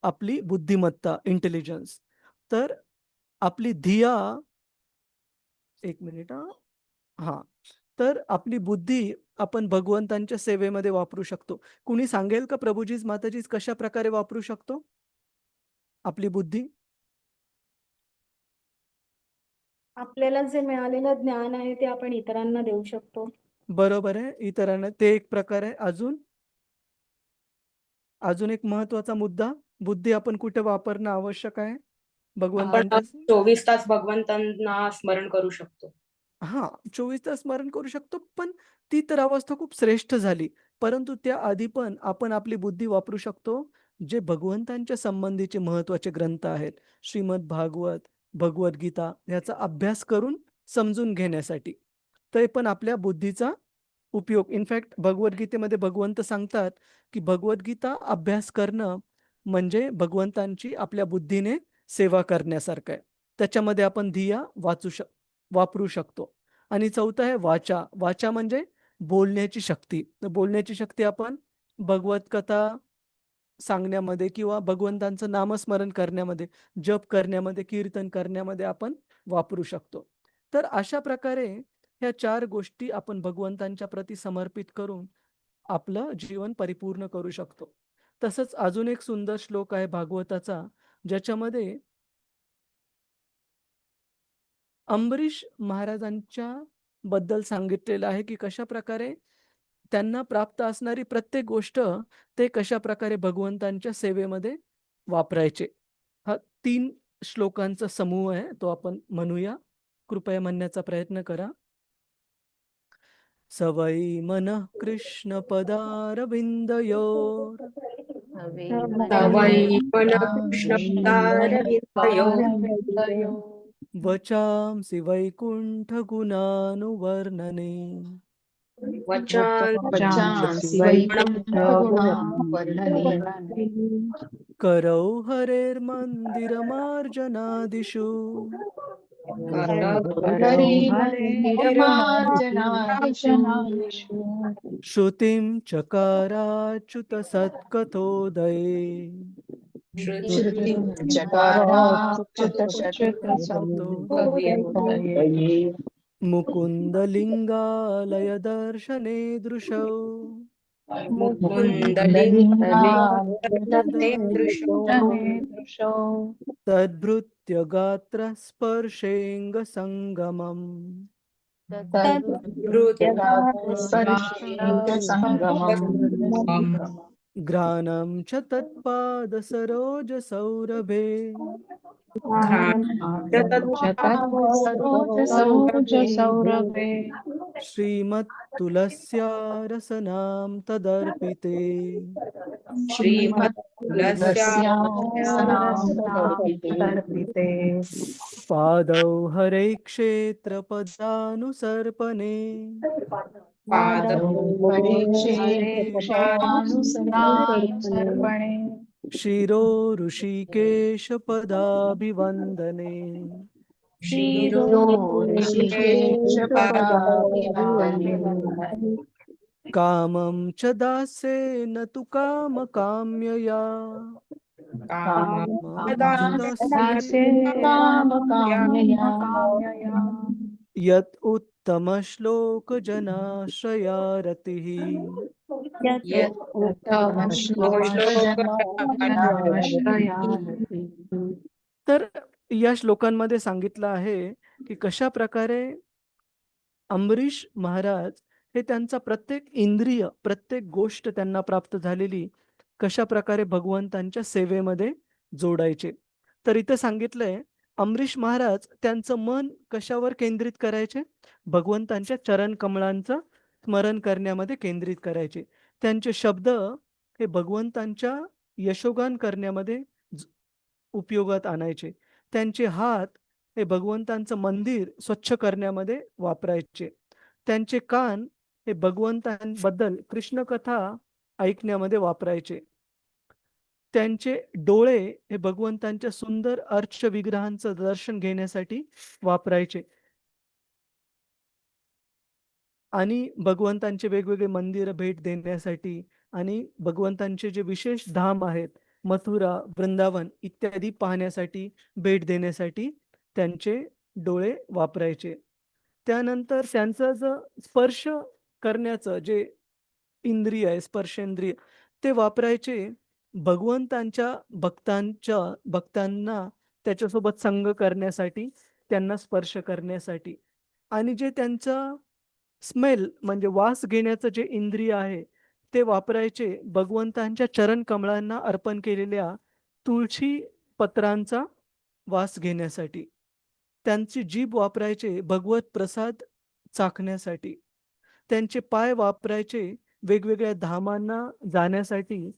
आपली बुद्धिमत्ता, इंटेलिजन्स. तर आपली धिया, एक मिनिट हां. तर आपली बुद्धी आपण भगवंतांच्या सेवेमध्ये वापरू शकतो. कुणी सांगेल का प्रभुजीज, माताजीज, कशा प्रकारे वापरू शकतो आपली बुद्धी? आपल्याला जे मिळालेलं ज्ञान आहे ते आपण इतरांना देऊ शकतो. बरोबर आहे, इतरांना, ते एक प्रकार आहे. अजून एक महत्वाचा मुद्दा, बुद्धी आपण कुठे वापरणं आवश्यक आहे? आपण भगवंतांच्या 24 तास भगवंतांना स्मरण करू शकतो. हां, 24 तास स्मरण करू शकतो, पण ती तर अवस्था खूप श्रेष्ठ झाली. परंतु त्याआधी पण आपण आपली बुद्धी वापरू शकतो, जे भगवंतांच्या संबंधीचे महत्त्वाचे ग्रंथ आहेत. श्रीमद भागवत, भगवद्गीता याचा अभ्यास करून समजून घेण्यासाठी. ते पण आपल्या बुद्धीचा उपयोग. इनफॅक्ट भगवद्गीतेमध्ये भगवंत सांगतात, की भगवद्गीता अभ्यास करणं म्हणजे भगवंतांची आपल्या बुद्धीने सेवा करण्यासारखं आहे. त्याच्यामध्ये आपण धिया वापरू शकतो. आणि चौथं आहे वाचा. वाचा म्हणजे बोलण्याची शक्ती. तर बोलण्याची शक्ती आपण भगवत कथा सांगण्यामध्ये किंवा भगवंतांचं नामस्मरण करण्यामध्ये, जप करण्यामध्ये, कीर्तन करण्यामध्ये आपण वापरू शकतो. तर अशा प्रकारे ह्या 4 गोष्टी आपण भगवंतांच्या प्रती समर्पित करून आपलं जीवन परिपूर्ण करू शकतो. तसंच अजून एक सुंदर श्लोक आहे भागवताचा, ज्याच्यामध्ये अंबरीश महाराजांच्या बद्दल सांगितलेलं आहे, की कशाप्रकारे त्यांना प्राप्त असणारी प्रत्येक गोष्ट ते कशाप्रकारे भगवंतांच्या सेवेमध्ये वापरायचे. हा 3 श्लोकांचा समूह आहे, तो आपण म्हणूया. कृपया म्हणण्याचा प्रयत्न करा. सवै मनः कृष्णपदारविन्दयोः सवै मन कृष्ण पदारविन्दयो वचांसि वैकुण्ठगुणानुवर्णने वचांसि वैकुण्ठगुणावर्णने करौ हरेर्मन्दिरमार्जनादिषु हरिर्मन्दिरमार्जनादिषु श्रुतिं चकाराच्युतसत्कथोदये श्रुतिं चकाराच्युतसत्कथोदये मुकुन्दलिङ्गालयदर्शने दृशौ मुकुन्दलिङ्गादृशो तद्भृत्य गात्रस्पर्शेऽङ्गसङ्गमम् तद्भृत्यगात्रस्पर्शेऽङ्गसङ्गमम् घ्राणं च तत्पादसरोजसौरभे सौरभे श्रीमत्तुलस्या रसनां तदर्पिते श्रीमत्तुलस्यासनामर्पिते पादौ हरे क्षेत्रपदानुसर्पणे परीक्षेत्रानुसर्पणे शिरो ऋषिकेशपदाभिवन्दने शिरो ऋषिकेशपदाभिवन्दने कामं च दास्येन तु कामकाम्यया कामकाम्यया यत् उत्तमश्लोकजनाश्रया रतिः तर या श्लोकांमध्ये सांगितलं आहे की कशा प्रकारे अंबरीश महाराज हे त्यांचा प्रत्येक इंद्रिय, प्रत्येक गोष्ट त्यांना प्राप्त झालेली कशा प्रकारे भगवंतांच्या सेवेमध्ये जोडायचे. तर इथं सांगितलंय अंबरीश महाराज त्यांचं मन कशावर केंद्रित करायचे? भगवंतांच्या चरण कमळांचं स्मरण करण्यामध्ये केंद्रित करायचे. त्यांचे शब्द हे भगवंतांच्या यशोगान करण्यामध्ये उपयोगात आणायचे. त्यांचे हात हे भगवंतांचं मंदिर स्वच्छ करण्यामध्ये वापरायचे. त्यांचे कान हे भगवंतांबद्दल कृष्णकथा ऐकण्यामध्ये वापरायचे. त्यांचे डोळे हे भगवंतांच्या सुंदर अर्च विग्रहांचं दर्शन घेण्यासाठी वापरायचे. आणि भगवंतांचे वेगवेगळे मंदिर भेट देण्यासाठी आणि भगवंतांचे जे विशेष धाम आहेत, मथुरा, वृंदावन इत्यादी पाहण्यासाठी, भेट देण्यासाठी त्यांचे डोळे वापरायचे. त्यानंतर त्यांचं जो स्पर्श करण्याचं जे इंद्रिय आहे, स्पर्शेंद्रिय, ते वापरायचे भगवंतांच्या भक्तांना त्याच्यासोबत संग करण्यासाठी, त्यांना स्पर्श करण्यासाठी. आणि जे त्यांचं स्मेल म्हणजे वास घेण्याचं जे इंद्रिय आहे, ते वापरायचे भगवंतांच्या चरण कमळांना अर्पण केलेल्या तुळशी पत्रांचा वास घेण्यासाठी. त्यांची जीभ वापरायचे भगवत प्रसाद चाखण्यासाठी. त्यांचे पाय वापरायचे वेगवेगळ्या धामांना जाण्यासाठी,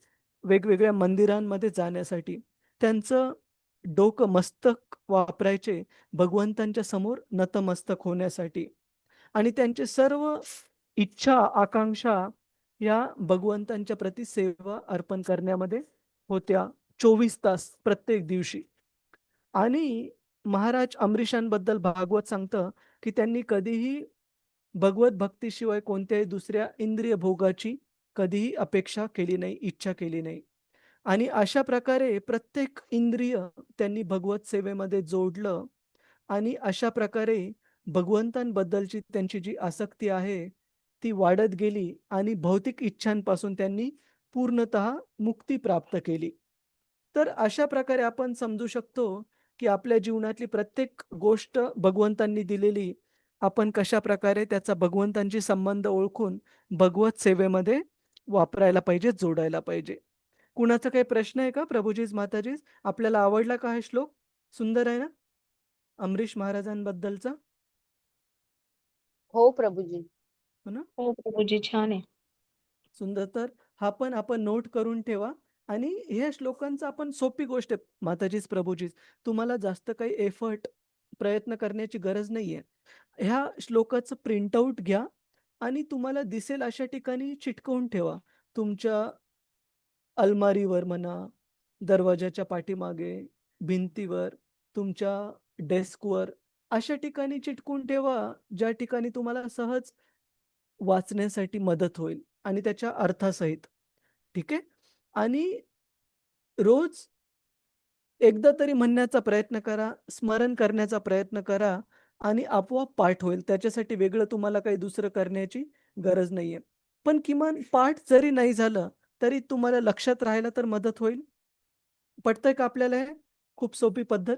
वेगवेगळ्या मंदिरांमध्ये जाण्यासाठी. त्यांचं डोकं, मस्तक वापरायचे भगवंतांच्या समोर नतमस्तक होण्यासाठी. आणि त्यांचे सर्व इच्छा, आकांक्षा या भगवंतांच्या प्रती सेवा अर्पण करण्यामध्ये होत्या 24 तास प्रत्येक दिवशी. आणि महाराज अमरीशांबद्दल भागवत सांगतं, की त्यांनी कधीही भगवत भक्तीशिवाय कोणत्याही दुसऱ्या इंद्रिय भोगाची कधीही अपेक्षा केली नाही, इच्छा केली नाही. आणि अशा प्रकारे प्रत्येक इंद्रिय त्यांनी भगवत सेवेमध्ये जोडलं आणि अशा प्रकारे भगवंतांबद्दलची त्यांची जी आसक्ती आहे, ती वाढत गेली आणि भौतिक इच्छांपासून त्यांनी पूर्णतः मुक्ती प्राप्त केली. तर अशा प्रकारे आपण समजू शकतो, की आपल्या जीवनातली प्रत्येक गोष्ट भगवंतांनी दिलेली, आपण कशाप्रकारे त्याचा भगवंतांशी संबंध ओळखून भगवत सेवेमध्ये वापरायला पाहिजे, जोडायला पाहिजे. कुणाचा काही प्रश्न आहे का प्रभुजीज, माताजीज? आपल्याला आवडला का हा श्लोक? सुंदर आहे ना? अमरीश महाराजांबद्दलचा, हो प्रभूजी. हो ना? हो प्रभूजी, छान आहे. सुंदर. तर हा पण आपण नोट करून ठेवा. आणि ह्या श्लोकांचा आपण सोपी गोष्ट आहे माताजीच, प्रभूजीच. तुम्हाला जास्त काही एफर्ट, प्रयत्न करण्याची गरज नाहीये. ह्या श्लोकाचं प्रिंटआउट घ्या आणि तुम्हाला दिसेल अशा ठिकाणी चिटकवून ठेवा. तुमच्या अलमारीवर म्हणा, दरवाजाच्या पाठीमागे, भिंतीवर, तुमच्या डेस्कवर, अशा ठिकाणी चिटकवून ठेवा, ज्या ठिकाणी तुम्हाला सहज वाचण्यासाठी मदत होईल आणि त्याच्या अर्थासहित. ठीक आहे? आणि रोज एकदा तरी म्हणण्याचा प्रयत्न करा, स्मरण करण्याचा प्रयत्न करा आणि आपोआप पाठ होईल. त्याच्यासाठी वेगळं तुम्हाला काही दुसरं करण्याची गरज नाहीये. पण किमान पाठ जरी नाही झालं, तरी तुम्हाला लक्षात राहायला तर मदत होईल. पटतंय का आपल्याला हे? खूप सोपी पद्धत.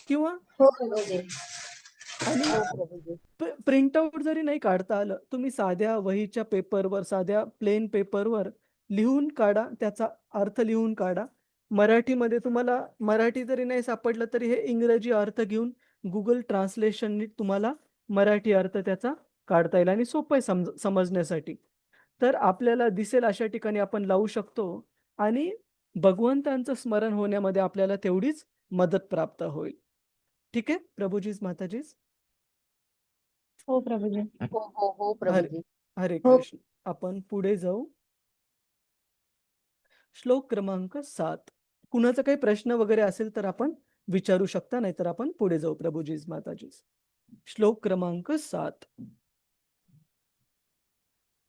किंवा हो प्रभूजी. आणि हो प्रभूजी. प्रिंटआउट जरी नाही काढता आलं, तुम्ही साध्या वहीच्या पेपरवर, साध्या प्लेन पेपरवर लिहून काढा, त्याचा अर्थ लिहून काढा. मराठीमध्ये तुम्हाला मराठी जरी नाही सापडलं, तरी हे इंग्रजी अर्थ घेऊन Google ट्रान्सलेशननी तुम्हाला मराठी अर्थ त्याचा काढता येईल आणि सोपं आहे समजण्यासाठी. तर आपल्याला दिसेल अशा ठिकाणी आपण लावू शकतो आणि भगवंतांचं स्मरण होण्यामध्ये आपल्याला तेवढीच मदत प्राप्त होईल. ठीक आहे प्रभूजीज, माताजीज? हो प्रभूजी. हो हो हो प्रभूजी. हरे कृष्ण. आपण पुढे जाऊ. श्लोक क्रमांक 7. कुणाचा काही प्रश्न वगैरे असेल तर आपण विचारू शकता, नाहीतर आपण पुढे जाऊ प्रभूजीज, माताजीज. श्लोक क्रमांक 7.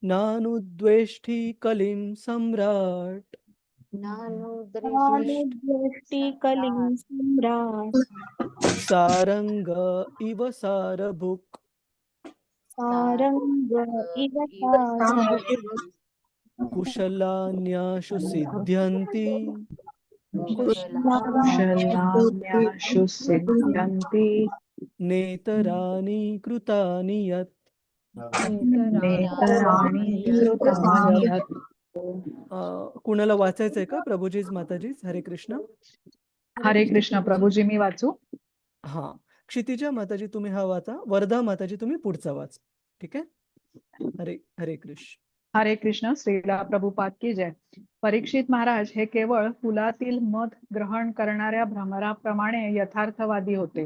नानुद्वेष्टि कलिं सम्राट दृष्टी कलिं सम्राट सारंग इव सारभुक् सारंग इव सारभुक् कुशलान्याशु सिद्ध्यन्ति कुशलान्याशु सिद्ध्यन्ति नेतराणि कृतानि यत्. नेतराणि कृतानि यत्. कुणाला वाचायचंय का प्रभूजीज, माताजीज? हरे कृष्ण. हरे कृष्ण प्रभूजी, मी वाचू? हा, क्षितिजा माताजी तुम्ही हा वाचा, वर्धा माताजी तुम्ही पुढचा वाच. ठीक आहे? हरे हरे कृष्ण. हरे कृष्ण. श्रीला प्रभुपाद की जय. परीक्षित महाराज हे केवळ फुलातील मध ग्रहण करणाऱ्या भ्रमराप्रमाणे यथार्थवादी होते.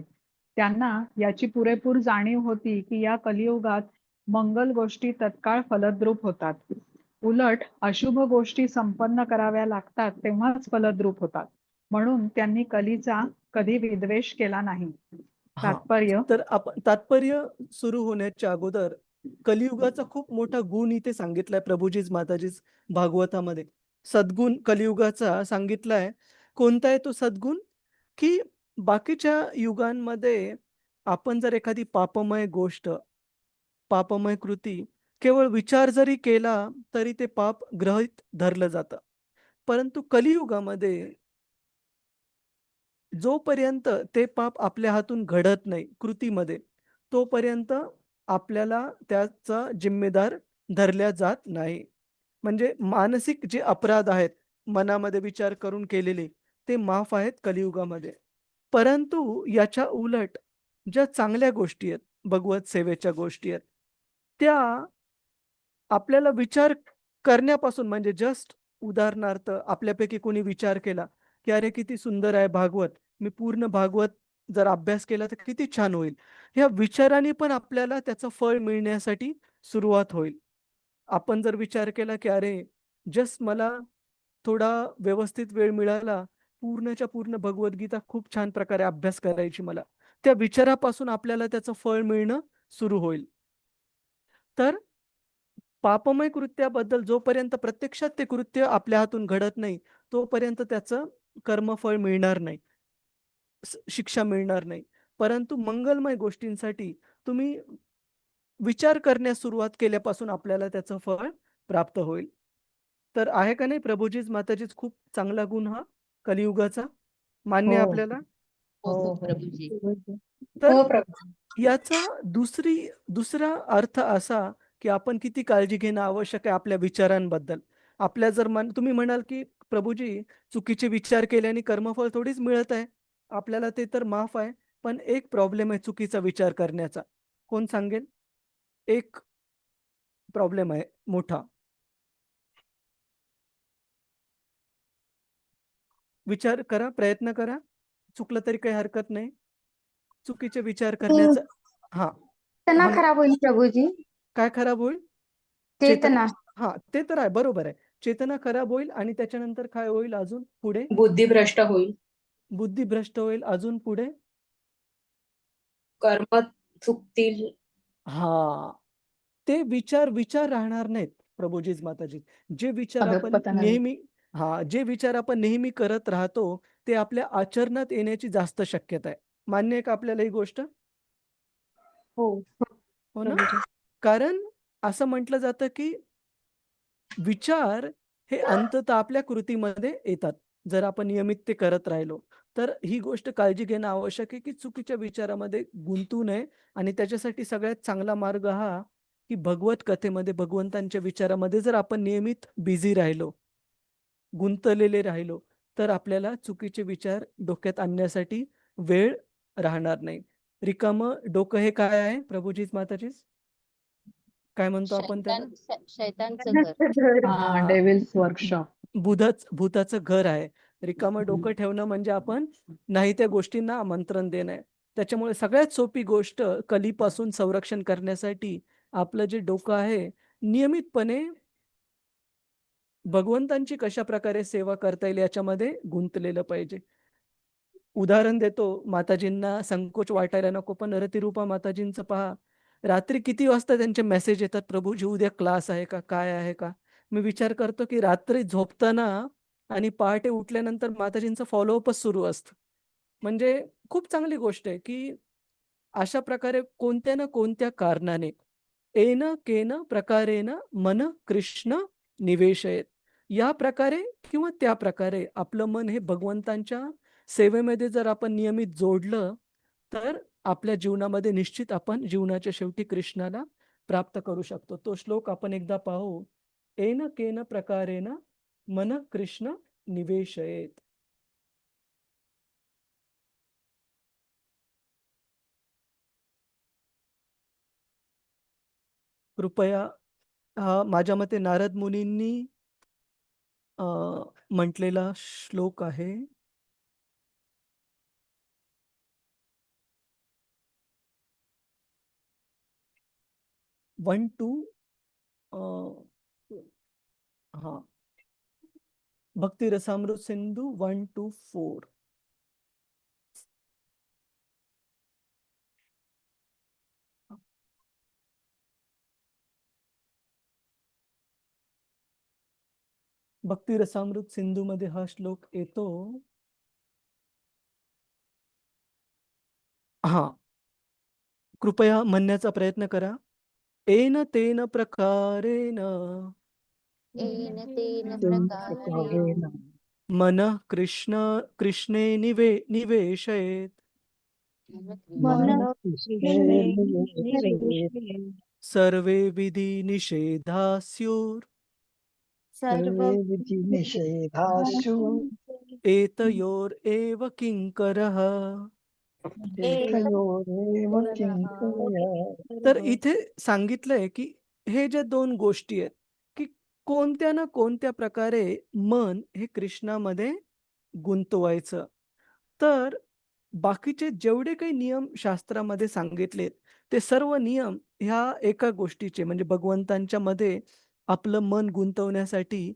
त्यांना याची पुरेपूर जाणीव होती की या कलियुगात मंगल गोष्टी तत्काळ फलद्रूप होतात. उलट अशुभ गोष्टी संपन्न कराव्या लागतात तेव्हाच फलद्रूप होतात. म्हणून त्यांनी कलीचा कधी विद्वेष केला नाही. तात्पर्य. तर आपण तात्पर्य सुरू होण्याच्या अगोदर कलियुगाचा खूप मोठा गुण इथे सांगितलाय प्रभूजीज, माताजीज भागवतामध्ये. सद्गुण कलियुगाचा सांगितलाय. कोणता आहे तो सद्गुण? की बाकीच्या युगांमध्ये आपण जर एखादी पापमय गोष्ट, पापमय कृती केवळ विचार जरी केला तरी ते पाप गृहीत धरलं जातं. परंतु कलियुगामध्ये जोपर्यंत ते पाप आपल्या हातून घडत नाही कृतीमध्ये, तोपर्यंत आपल्याला त्याचा जिम्मेदार धरल्या जात नाही. म्हणजे मानसिक जे अपराध आहेत, मनामध्ये विचार करून केलेले, ते माफ आहेत कलियुगामध्ये. परंतु याच्या उलट ज्या चांगल्या गोष्टी आहेत, भगवत सेवेच्या गोष्टी आहेत, त्या आपल्याला विचार करण्यापासून म्हणजे जस्ट उदाहरणार्थ आपल्यापैकी कोणी विचार केला, की "अरे, किती सुंदर आहे भागवत. मी पूर्ण भागवत जर अभ्यास केला तर किती छान होईल." ह्या विचाराने पण आपल्याला त्याचं फळ मिळण्यासाठी सुरुवात होईल. आपण जर विचार केला, की "अरे, जस्ट मला थोडा व्यवस्थित वेळ मिळाला, पूर्णच्या पूर्ण भगवद्गीता खूप छान प्रकारे अभ्यास करायची मला." त्या विचारापासून आपल्याला त्याचं फळ मिळणं सुरू होईल. तर पापमय कृत्याबद्दल जोपर्यंत प्रत्यक्षात ते कृत्य आपल्या हातून घडत नाही, तोपर्यंत त्याचं कर्मफळ मिळणार नाही, शिक्षा मिळणार नाही. परंतु मंगलमय गोष्टींसाठी तुम्ही विचार करण्यास सुरुवात केल्यापासून आपल्याला त्याचं फळ प्राप्त होईल. तर आहे का नाही प्रभुजीच, माताजीच खूप चांगला गुण हा कलियुगाचा? मान्य आहे हो. आपल्याला? हो हो, हो हो. प्रभूजी. तर हो प्रभूजी. याचा दुसरा अर्थ असा, की आपण किती काळजी घेणं आवश्यक आहे आपल्या विचारांबद्दल. आपल्या जर तुम्ही म्हणाल, की "प्रभुजी, चुकीचे विचार केल्याने कर्मफळ थोडीच मिळत आहे. आपल्याला ते तर माफ आहे." पण एक प्रॉब्लेम आहे चुकीचा विचार करण्याचा. कोण सांगेल? एक प्रॉब्लेम आहे मोठा. विचार करा, प्रयत्न करा. चुकलं तरी काही हरकत नाही. चुकीचे विचार करण्याचा हां. चेतना हां, खराब होईल प्रभूजी. काय खराब होईल? चेतना. हां, ते तर आहे, बरोबर आहे. चेतना खराब होईल आणि त्याच्यानंतर काय होईल अजून पुढे? बुद्धी भ्रष्ट होईल. बुद्धी भ्रष्ट होईल. अजून पुढे? कर्म चुकतील. हां. ते विचार राहणार नाहीत, प्रभुजीच माताजी. जे विचार आपण अधःपतनाने. नेहमी जे विचार आपण नेहमी करत राहतो, ते आपल्या आचरणात येण्याची जास्त शक्यता आहे. मान्य आहे का आपल्याला ही गोष्ट? हो, हो ना? प्रभूजी. कारण असं म्हटलं जातं, की विचार हे अंततः आपल्या कृतीमध्ये येतात. जर आपण नियमित ते करत राहिलो, तर ही गोष्ट काळजी घेणं आवश्यक आहे, की चुकीच्या विचारामध्ये गुंतू नये आणि त्याच्यासाठी सगळ्यात चांगला मार्ग हा, की भगवत कथेमध्ये, भगवंतांच्या विचारामध्ये जर आपण नियमित बिझी राहिलो, गुंतलेले राहिलो, तर आपल्याला चुकीचे विचार डोक्यात आणण्यासाठी वेळ राहणार नाही. रिकामं डोकं हे काय आहे प्रभुजीच माताजीच? काय म्हणतो आपण त्याला? शैतानचं घर. हां, हां. Devil's workshop. भूताचं घर आहे. रिकामं डोकं ठेवणं म्हणजे आपण नाही त्या गोष्टींना आमंत्रण देणं आहे. त्याच्यामुळे सगळ्यात सोपी गोष्ट कलीपासून संरक्षण करण्यासाठी आपलं जे डोकं आहे, नियमितपणे भगवंतांची कशाप्रकारे सेवा करता येईल याच्यामध्ये गुंतलेलं पाहिजे. उदाहरण देतो, माताजींना संकोच वाटायला नको, पण रतिरूपा माताजींचं पहा, रात्री किती वाजता त्यांचे मेसेज येतात, "प्रभूजी उद्या क्लास आहे का? काय आहे का?" मी विचार करतो, की रात्री झोपताना आणि पहाटे उठल्यानंतर माताजींचं फॉलोअपच सुरू असतं. म्हणजे खूप चांगली गोष्ट आहे, की अशा प्रकारे कोणत्या ना कोणत्या कारणाने, येन केन प्रकारेण मन कृष्ण निवेशयेत. या प्रकारे किंवा त्या प्रकारे आपलं मन हे भगवंतांच्या सेवेमध्ये जर आपण नियमित जोडलं, तर आपल्या जीवनामध्ये निश्चित आपण जीवनाच्या शेवटी कृष्णाला प्राप्त करू शकतो. तो श्लोक आपण एकदा पाहू. "येन केन प्रकारेण मन कृष्ण निवेशयेत." कृपया हा माझ्या मते नारद मुनींनी अ, म्हटलेला श्लोक आहे. वन टू अ, हां, भक्ती रसामृत सिंधू 1 to 4. भक्ती रसामृत सिंधूमध्ये हा श्लोक येतो. हां, कृपया म्हणण्याचा प्रयत्न करा. येन तेन प्रकारेण येन तेन प्रकारेण प्रकारेण मनः कृष्णे निवेशयेत. मन मन कृष्णे कृष्णे निवेशयेत्. निवेशये. सर्वे विधी निषेधा स्युर्. सर्व सर्वे विधी निषेधास्यु एतयोरेव किंकरः. एतयोरेव किंकरः. तर इथे सांगितलंय की हे ज्या दोन गोष्टी आहेत की कोणत्या ना कोणत्या प्रकारे मन हे कृष्णामध्ये गुंतवायचं. तर बाकीचे जेवढे काही नियम शास्त्रामध्ये सांगितलेत ते सर्व नियम ह्या एका गोष्टीचे म्हणजे भगवंतांच्या मध्ये आपलं मन गुंतवण्यासाठी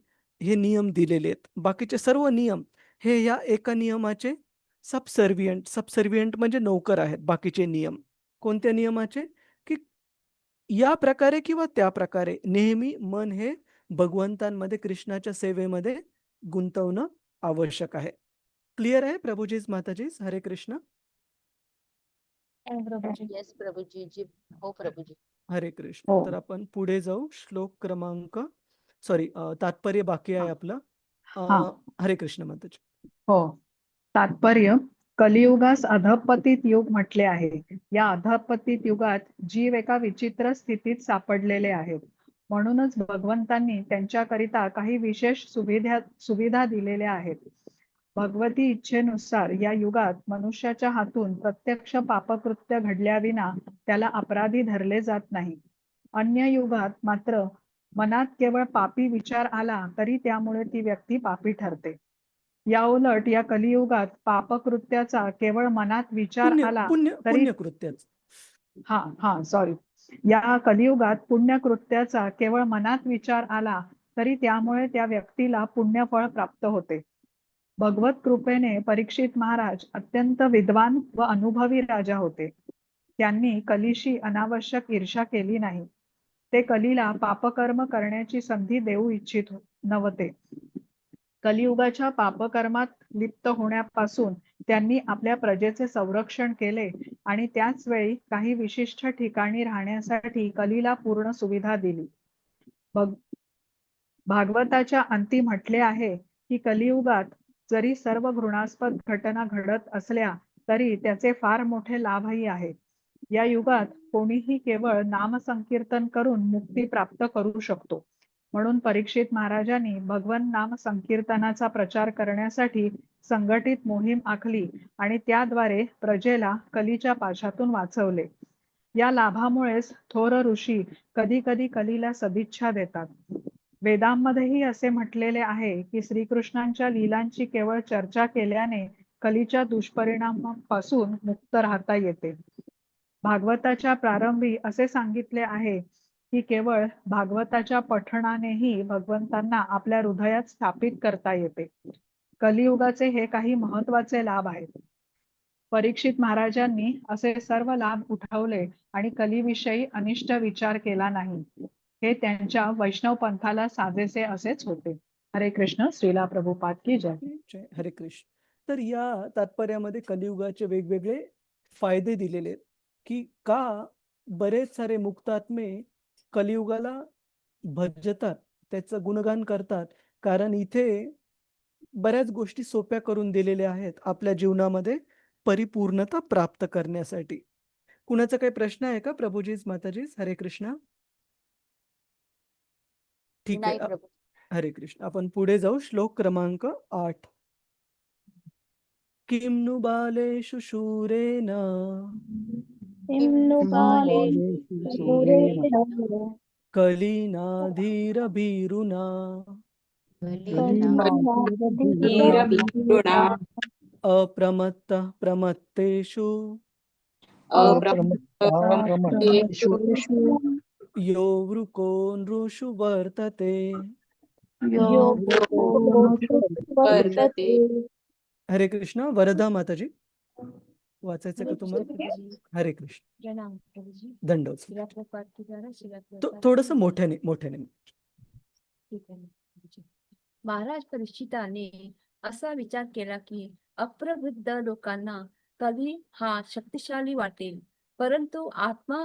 हे नियम दिलेले आहेत. बाकीचे सर्व नियम हे या एका नियमाचे सबसर्व्हियंट म्हणजे नोकर आहेत. बाकीचे नियम कोणत्या नियमाचे की या प्रकारे किंवा त्या प्रकारे नेहमी मन हे भगवंतांमध्ये कृष्णाच्या सेवेमध्ये गुंतवणं आवश्यक आहे. क्लिअर आहे प्रभुजीज माताजीज? हरे कृष्ण. येस प्रभूजी जी. हो प्रभूजी. हरे कृष्ण. हो. तर आपण पुढे जाऊ. श्लोक क्रमांक तात्पर्य बाकी आहे आपलं. हा. हरे कृष्ण माताजी. हो. तात्पर्य कलियुगास अधपतित युग म्हटले आहे. या अधपतित युगात जीव एका विचित्र स्थितीत सापडलेले आहेत. म्हणूनच भगवंतांनी त्यांच्याकरिता काही विशेष सुविधा दिलेल्या आहेत. भगवती इच्छेनुसार या युगात मनुष्याच्या हातून प्रत्यक्ष पापकृत्य घडल्याविना त्याला अपराधी धरले जात नाही. अन्य युगात मात्र मनात केवळ पापी विचार आला तरी त्यामुळे ती व्यक्ती पापी ठरते. याउलट या कलियुगात पापकृत्याचा केवळ मनात विचार आला तरी पुण्यकृत्याच. सॉरी. या कलियुगात पुण्यकृत्याचा केवळ मनात विचार आला तरी त्यामुळे त्या व्यक्तीला पुण्यफळ प्राप्त होते. भगवत कृपेने परीक्षित महाराज अत्यंत विद्वान व अनुभवी राजा होते. त्यांनी कलीशी अनावश्यक ईर्ष्या केली नाही. ते कलीला पापकर्म करण्याची संधी देऊ इच्छित नव्हते. कलियुगाच्या पापकर्मात लिप्त होण्यापासून त्यांनी आपल्या प्रजेचे संरक्षण केले आणि त्याच वेळी काही विशिष्ट ठिकाणी राहण्यासाठी कलीला पूर्ण सुविधा दिली. भागवताच्या अंती म्हटले आहे की कलियुगात जरी सर्व घृणास्पद घटना घडत असल्या तरी त्याचे फार मोठे लाभही आहेत. या युगात कोणीही केवळ नामसंकीर्तन करून मुक्ती प्राप्त करू शकतो. म्हणून परीक्षित महाराजांनी भगवन नाम संकीर्तनाचा प्रचार करण्यासाठी संघटित मोहीम आखली आणि त्याद्वारे प्रजेला कलीच्या पाशातून वाचवले. या लाभामुळेच थोर ऋषी कधी कधी कलीला सदिच्छा देतात. वेदांमध्येही असे म्हटलेले आहे की श्रीकृष्णांच्या लीलांची केवळ चर्चा केल्याने कलीच्या दुष्परिणामापासून मुक्त राहता येते. भागवताच्या प्रारंभी असे सांगितले आहे की केवळ भागवताच्या पठणानेही भगवंतांना आपल्या हृदयात स्थापित करता येते. कलियुगाचे हे काही महत्वाचे लाभ आहेत. परीक्षित महाराजांनी असे सर्व लाभ उठवले आणि कलीविषयी अनिष्ट विचार केला नाही. हे त्यांच्या वैष्णव पंथाला साजेसे असेच होते. हरे कृष्ण. श्रीला प्रभुपाद की जय. जय. हरे कृष्ण. तर या तात्पर्यामध्ये कलियुगाचे वेगवेगळे फायदे दिलेले आहेत की का बरेच सारे मुक्तात्मे कलियुगाला भजतात, त्याचं गुणगान करतात. कारण इथे बऱ्याच गोष्टी सोप्या करून दिलेल्या आहेत आपल्या जीवनामध्ये परिपूर्णता प्राप्त करण्यासाठी. कुणाचा काही प्रश्न आहे का प्रभुजीज माताजीज? हरे कृष्ण. ठीक नाही आहे. प्रभू. हरे कृष्ण. आपण पुढे जाऊ. श्लोक क्रमांक 8. किं नु बालेषु शूरेण कलिनाधीरभीरुना अप्रमत्तः प्रमत्तेषु यो वृको नृषु वर्तते. हरे कृष्ण. वरदा माताजी वाचायचं का तुम्हाला? हरे कृष्ण. प्रणाम प्रभूजी. दंडवत. शिला प्रभुपाद की जरा, शिला प्रभुपाद थोडस की मोठ्याने ठीक आहे प्रभूजी. महाराज परीक्षिताने असा विचार केला की अप्रबुद्ध लोकांना कली हा शक्तिशाली वाटेल, परंतु आत्मा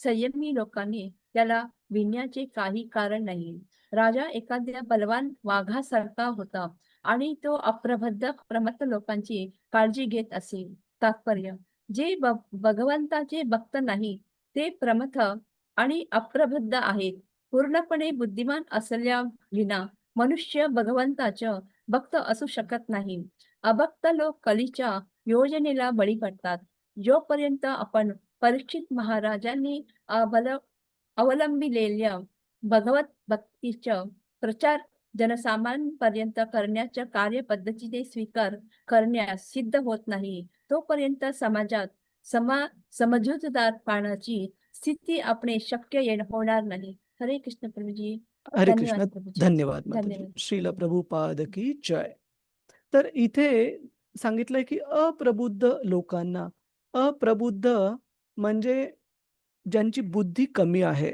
संयमी लोकांनी त्याला भिण्याचे काही कारण नाही. राजा एखाद्या बलवान वाघासारखा होता आणि तो प्रमत्त लोकांची काळजी घेत असेल. तात्पर्य जे भगवंताचे भक्त नाही ते प्रमथ आणि अप्रबुद्ध आहेत. पूर्णपणे बुद्धिमान असल्या विना मनुष्य भगवंताच्या भक्त असू शकत नाही. अभक्त लोक कलीच्या योजनेला बळी पडतात. जोपर्यंत आपण परीक्षित महाराजांनी अवलंबिलेल्या भगवत भक्तीचा प्रचार जनसामान्यांपर्यंत करण्याच्या कार्यपद्धतीने स्वीकार करण्यास सिद्ध होत नाही, तोपर्यंत समाजात समजूतदारपणाची स्थिती आपणे शक्य होणार नाही. हरे कृष्ण प्रभुजी. हरे कृष्ण. धन्यवाद प्रभुजी. धन्यवाद माताजी. धन्यवाद. श्रील प्रभुपाद की जय. तर इथे सांगितलंय की अप्रबुद्ध लोकांना, अप्रबुद्ध म्हणजे ज्यांची बुद्धी कमी आहे,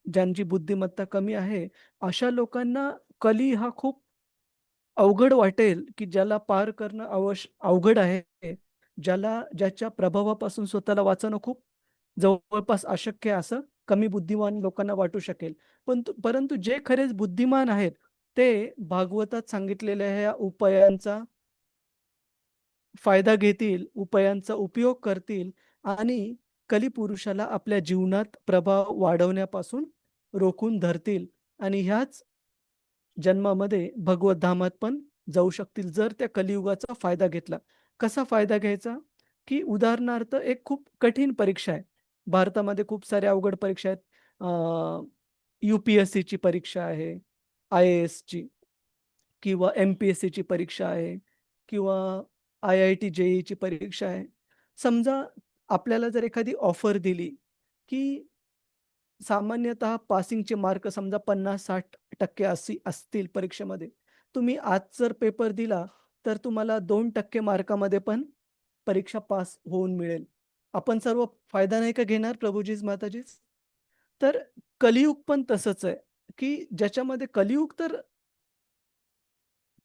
ज्यांची बुद्धिमत्ता कमी आहे, अशा लोकांना कली हा खूप अवघड वाटेल, की ज्याला पार करणं अवघड आहे, ज्याच्या प्रभावापासून स्वतःला वाचवणं खूप जवळपास अशक्य आहे, असं कमी बुद्धिमान लोकांना वाटू शकेल. परंतु जे खरेच बुद्धिमान आहेत, ते भागवतात सांगितलेल्या ह्या उपायांचा फायदा घेतील, उपायांचा उपयोग करतील आणि कलीपुरुषाला आपल्या जीवनात प्रभाव वाढवण्यापासून रोखून धरतील आणि ह्याच जन्मामध्ये भगवत धामात पण जाऊ शकतील, जर त्या कलियुगाचा फायदा घेतला. कसा फायदा घ्यायचा? की उदाहरणार्थ एक खूप कठीण परीक्षा आहे. भारतामध्ये खूप साऱ्या अवघड परीक्षा आहेत. UPSCची परीक्षा आहे, IASची किंवा MPSCची परीक्षा आहे किंवा IIT JEEची परीक्षा आहे. समजा आपल्याला जर एखादी ऑफर दिली, की सामान्यतः पासिंगचे मार्क समजा 50-60% असतील परीक्षेमध्ये. तुम्ही आज जर पेपर दिला, तर तुम्हाला 2% मार्कामध्ये पण परीक्षा पास होऊन मिळेल. आपण सर्व फायदा नाही का घेणार प्रभुजीज, माताजीज? तर कलियुग पण तसंच आहे, की ज्याच्यामध्ये कलियुग तर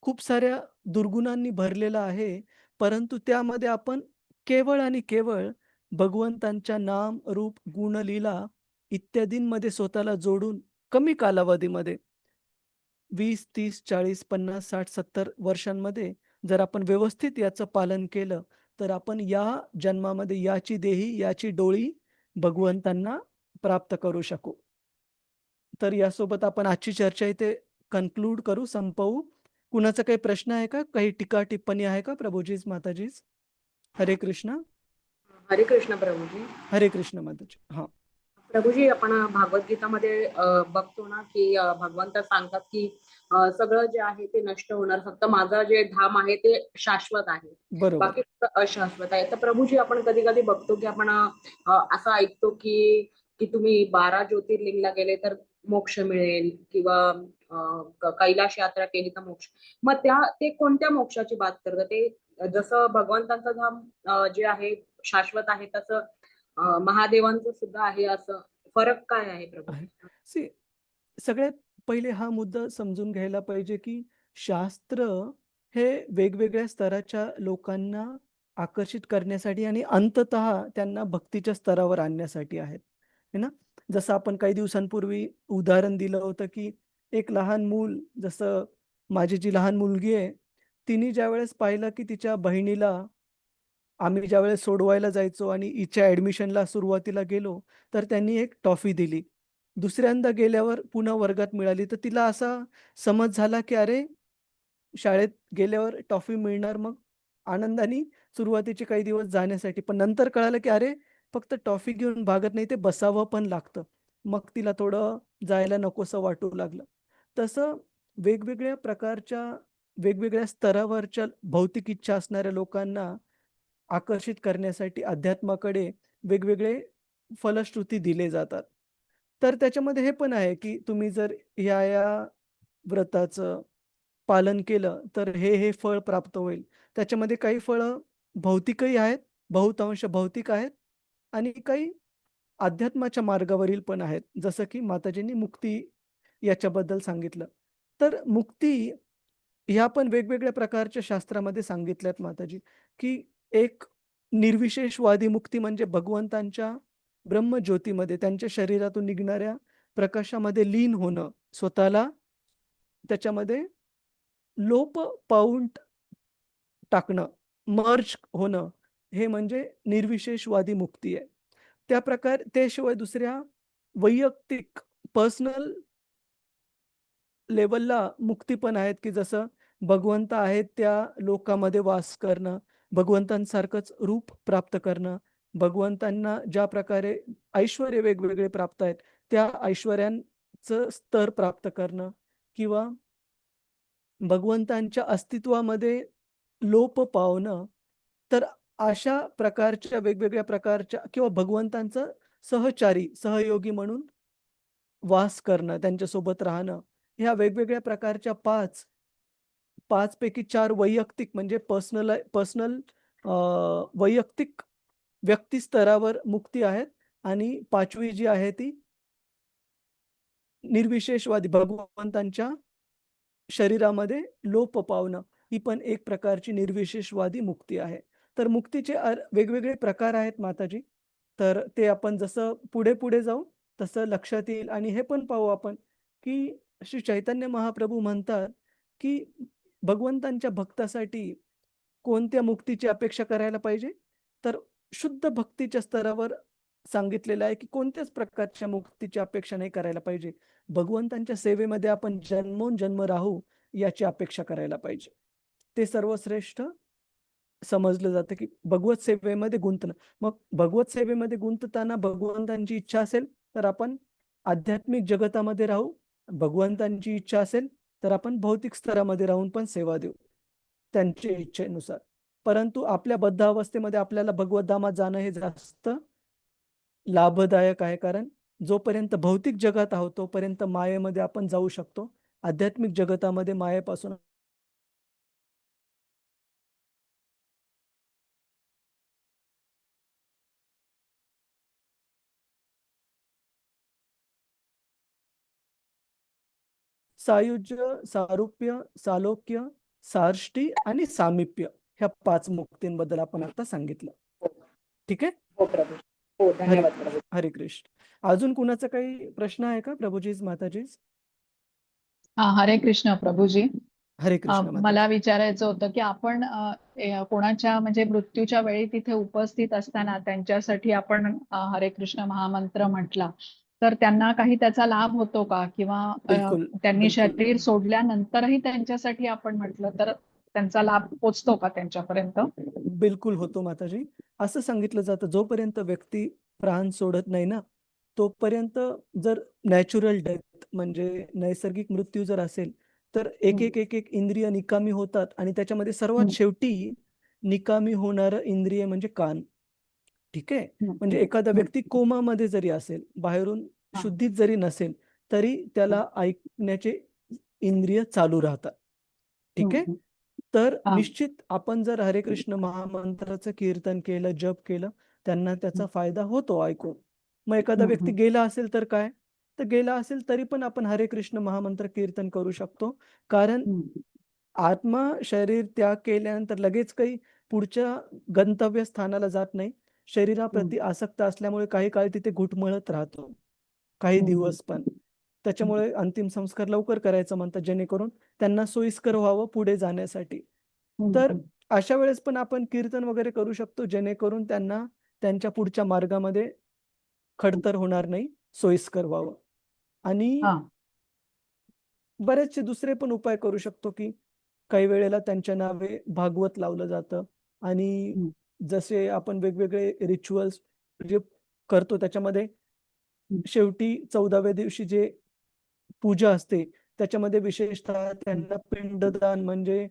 खूप साऱ्या दुर्गुणांनी भरलेला आहे, परंतु त्यामध्ये आपण केवळ आणि केवळ भगवंतांच्या नाम, रूप, गुण, लीला इत्यादींमध्ये स्वतःला जोडून कमी कालावधीमध्ये 20, 30, 40, 50, 60, 70 वर्षांमध्ये जर आपण व्यवस्थित याचं पालन केलं, तर आपण या जन्मामध्ये याची देही, याची डोळी भगवंतांना प्राप्त करू शकू. तर यासोबत आपण आजची चर्चा इथे कन्क्लूड करू, संपवू. कुणाचा काही प्रश्न आहे का? काही टीका टिप्पणी आहे का प्रभुजीज, माताजीज? हरे कृष्ण. हरे कृष्ण प्रभूजी. हरे कृष्ण माताजी. हां. प्रभूजी, आपण भागवतगीतामध्ये बघतो ना, की भगवंत सांगतात की सगळं जे आहे ते नष्ट होणार, फक्त माझं जे धाम आहे ते शाश्वत आहे, बरोबर. बाकी सगळं अशाश्वत आहे. तर प्रभूजी, आपण कधी कधी बघतो की आपण असं ऐकतो की की तुम्ही 12 ज्योतिर्लिंगला गेले तर मोक्ष मिळेल, किंवा कैलाश यात्रा केली तर मोक्ष. मग ते कोणत्या मोक्षाची बात करतात? ते जसं भगवंतांचं धाम जे आहे शाश्वत आहे, तसं महादेवांचं सुद्धा आहे, असं फरक काय आहे प्रभू? आहे. सी सगळ्यात पहिले हा मुद्दा समजून घ्यायला पाहिजे, की शास्त्र हे वेगवेगळ्या स्तराच्या लोकांना आकर्षित करण्यासाठी आणि अंततः त्यांना भक्तीच्या स्तरावर आणण्यासाठी आहेत. है ना? जसं आपण काही दिवसांपूर्वी उदाहरण दिलं होतं, की एक लहान मूल, जसं माझी जी लहान मुलगी आहे, तिने ज्यावेळेस पाहिलं, की तिच्या बहिणीला आम्ही ज्यावेळेस सोडवायला जायचो आणि हिच्या ॲडमिशनला सुरुवातीला गेलो, तर त्यांनी एक टॉफी दिली. दुसऱ्यांदा गेल्यावर पुन्हा वर्गात मिळाली, तर तिला असा समज झाला, की अरे, शाळेत गेल्यावर टॉफी मिळणार, मग आनंदाने सुरुवातीचे काही दिवस जाण्यासाठी. पण नंतर कळालं, की अरे, फक्त टॉफी घेऊन भागत नाही, ते बसावं पण लागतं. मग तिला थोडं जायला नकोसं वाटू लागलं. तसं वेगवेगळ्या प्रकारच्या, वेगवेगळ्या स्तरावरच्या भौतिक इच्छा असणाऱ्या लोकांना आकर्षित करण्यासाठी अध्यात्माकडे वेगवेगळे फलश्रुती दिले जातात. तर त्याच्यामध्ये हे पण आहे, की तुम्ही जर या व्रताचं पालन केलं, तर हे फळ प्राप्त होईल. त्याच्यामध्ये काही फळं भौतिकही आहेत, बहुतांश भौतिक आहेत आणि काही अध्यात्माच्या मार्गावरील पण आहेत. जसं की माताजींनी मुक्ती याच्याबद्दल सांगितलं. तर मुक्ती ह्या पण वेगवेगळ्या प्रकारच्या शास्त्रामध्ये सांगितल्यात माताजी, की एक निर्विशेषवादी मुक्ती म्हणजे भगवंतांच्या ब्रह्मज्योतीमध्ये, त्यांच्या शरीरातून निघणाऱ्या प्रकाशामध्ये लीन होणं, स्वतःला त्याच्यामध्ये लोप पाऊन टाकणं, मर्ज होणं, हे म्हणजे निर्विशेषवादी मुक्ती आहे. त्याशिवाय दुसऱ्या वैयक्तिक पर्सनल लेव्हलला मुक्ती पण आहेत, की जसं भगवंत आहेत त्या लोकामध्ये वास करणं, भगवंतांसारखंच रूप प्राप्त करणं, भगवंतांना ज्या प्रकारे ऐश्वर्य वेगवेगळे प्राप्त आहेत, त्या ऐश्वर्यांचं स्तर प्राप्त करणं किंवा भगवंतांच्या अस्तित्वामध्ये लोप पावणं. तर अशा प्रकारच्या वेगवेगळ्या प्रकारच्या किंवा भगवंतांचं सहचारी, सहयोगी म्हणून वास करणं, त्यांच्यासोबत राहणं, ह्या वेगवेगळ्या प्रकारच्या 5 पैकी 4 वैयक्तिक म्हणजे पर्सनल वैयक्तिक व्यक्ती स्तरावर मुक्ती आहेत आणि 5वी जी आहे ती निर्विशेषवादी भगवंतांच्या शरीरामध्ये लोप पावणं, ही पण एक प्रकारची निर्विशेषवादी मुक्ती आहे. तर मुक्तीचे वेगवेगळे प्रकार आहेत माताजी. तर ते आपण जसं पुढे-पुढे जाऊ तसं लक्षात येईल आणि हे पण पाहू आपण, की श्री चैतन्य महाप्रभू म्हणतात, की भगवंतांच्या भक्तासाठी कोणत्या मुक्तीची अपेक्षा करायला पाहिजे? तर शुद्ध भक्तीच्या स्तरावर सांगितलेलं आहे, की कोणत्याच प्रकारच्या मुक्तीची अपेक्षा नाही करायला पाहिजे. भगवंतांच्या सेवेमध्ये आपण जन्मोनजन्म राहू याची अपेक्षा करायला पाहिजे. ते सर्वश्रेष्ठ समजलं जातं, की भगवत सेवेमध्ये गुंतणं. मग भगवत सेवेमध्ये गुंतताना भगवंतांची इच्छा असेल, तर आपण आध्यात्मिक जगतामध्ये राहू. भगवंतांची इच्छा असेल, तर आपण भौतिक स्तरामध्ये राहून पण सेवा देऊ, त्यांच्या इच्छेनुसार. परंतु आपल्या बद्ध अवस्थेमध्ये आपल्याला भगवत धामात जाणं हे जास्त लाभदायक आहे. कारण जोपर्यंत भौतिक जगात आहोत, तोपर्यंत मायेमध्ये आपण जाऊ शकतो. आध्यात्मिक जगतामध्ये मायेपासून सायुज्य, सारूप्य, सालोक्य, सार्ष्टी आणि सामिप्य ह्या 5 मुक्तींबद्दल आपण आता सांगितलं. ठीक आहे? हो प्रभू. हो, धन्यवाद प्रभू. हरे कृष्ण. अजून कुणाचा काही प्रश्न आहे का प्रभूजीज, माताजीज? हरे कृष्ण प्रभूजी. हरे कृष्ण माताजी. मला विचारायचं होतं की आपण कोणाच्या म्हणजे मृत्यूच्या वेळी तिथे उपस्थित असताना त्यांच्यासाठी आपण हरे कृष्ण महामंत्र म्हटला तर त्यांना काही त्याचा लाभ होतो का? किंवा बिलकुल, त्यांनी बिलकुल. शरीर सोडल्यानंतरही त्यांच्यासाठी आपण म्हटलं तर त्यांचा लाभ पोचतो का त्यांच्यापर्यंत? बिलकुल होतो माताजी. असं सांगितलं जातं, जोपर्यंत व्यक्ती प्राण सोडत नाही ना, तोपर्यंत जर नॅचरल डेथ म्हणजे नैसर्गिक मृत्यू जर असेल, तर एक इंद्रिय निकामी होतात आणि त्याच्यामध्ये सर्वात शेवटी निकामी होणारं इंद्रिय म्हणजे कान. ठीक आहे? म्हणजे एखादा व्यक्ती कोमामध्ये जरी असेल, बाहेरून शुद्धीत जरी नसेल, तरी त्याला ऐकण्याचे इंद्रिय चालू राहतात. ठीक आहे? तर निश्चित आपण जर हरे कृष्ण महामंत्राचं कीर्तन केलं, जप केलं, त्यांना त्याचा फायदा होतो ऐकून. मग एखादा व्यक्ती गेला असेल तर काय? तर गेला असेल तरी पण आपण हरे कृष्ण महामंत्र कीर्तन करू शकतो. कारण आत्मा शरीर त्याग केल्यानंतर लगेच काही पुढच्या गंतव्य स्थानाला जात नाही. शरीराप्रती आसक्त असल्यामुळे काही काळ तिथे घुटमळत राहतो. काही दिवस पण. त्याच्यामुळे अंतिम संस्कार लवकर करायचं म्हणतात, जेणेकरून त्यांना सोयीस्कर व्हावं पुढे जाण्यासाठी. तर अशा वेळेस पण आपण कीर्तन वगैरे करू शकतो, जेणेकरून त्यांना त्यांच्या पुढच्या मार्गामध्ये खडतर होणार नाही, सोयीस्कर व्हावं. आणि बरेचसे दुसरे पण उपाय करू शकतो, की काही वेळेला त्यांच्या नावे भागवत लावलं जातं आणि जसे आपण वेगवेगळे रिच्युअल्स जे करतो त्याच्यामध्ये शेवटी 14व्या दिवशी जे पूजा असते, त्याच्यामध्ये विशेषतः त्यांना पिंडदान म्हणजे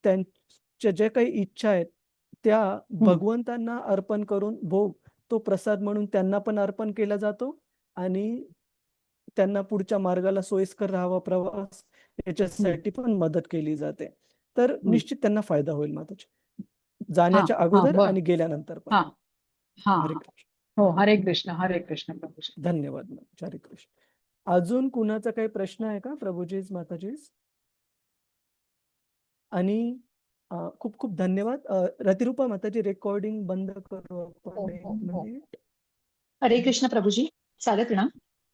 त्यांच्या ज्या काही इच्छा आहेत, त्या भगवंतांना अर्पण करून भोग तो प्रसाद म्हणून त्यांना पण अर्पण केला जातो आणि त्यांना पुढच्या मार्गाला सोयीस्कर राहावा प्रवास याच्यासाठी पण मदत केली जाते. तर निश्चित त्यांना फायदा होईल माताजी. जाण्याच्या अगोदर आणि गेल्यानंतर पण. हरे कृष्ण. हो, हरे कृष्ण, हरे कृष्ण प्रभूजी. धन्यवाद माताजी. हरे कृष्ण. अजून कुणाचा काही प्रश्न आहे का प्रभूजीज, माताजीज? आणि खूप खूप धन्यवाद. रतिरूपा माताजी, रेकॉर्डिंग बंद करू आपण एक मिनिट. हरे कृष्ण प्रभूजी, चालेल ना?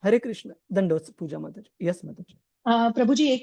हरे कृष्ण. दंडवत पूजा माताजी. यस माताजी. प्रभूजी, एक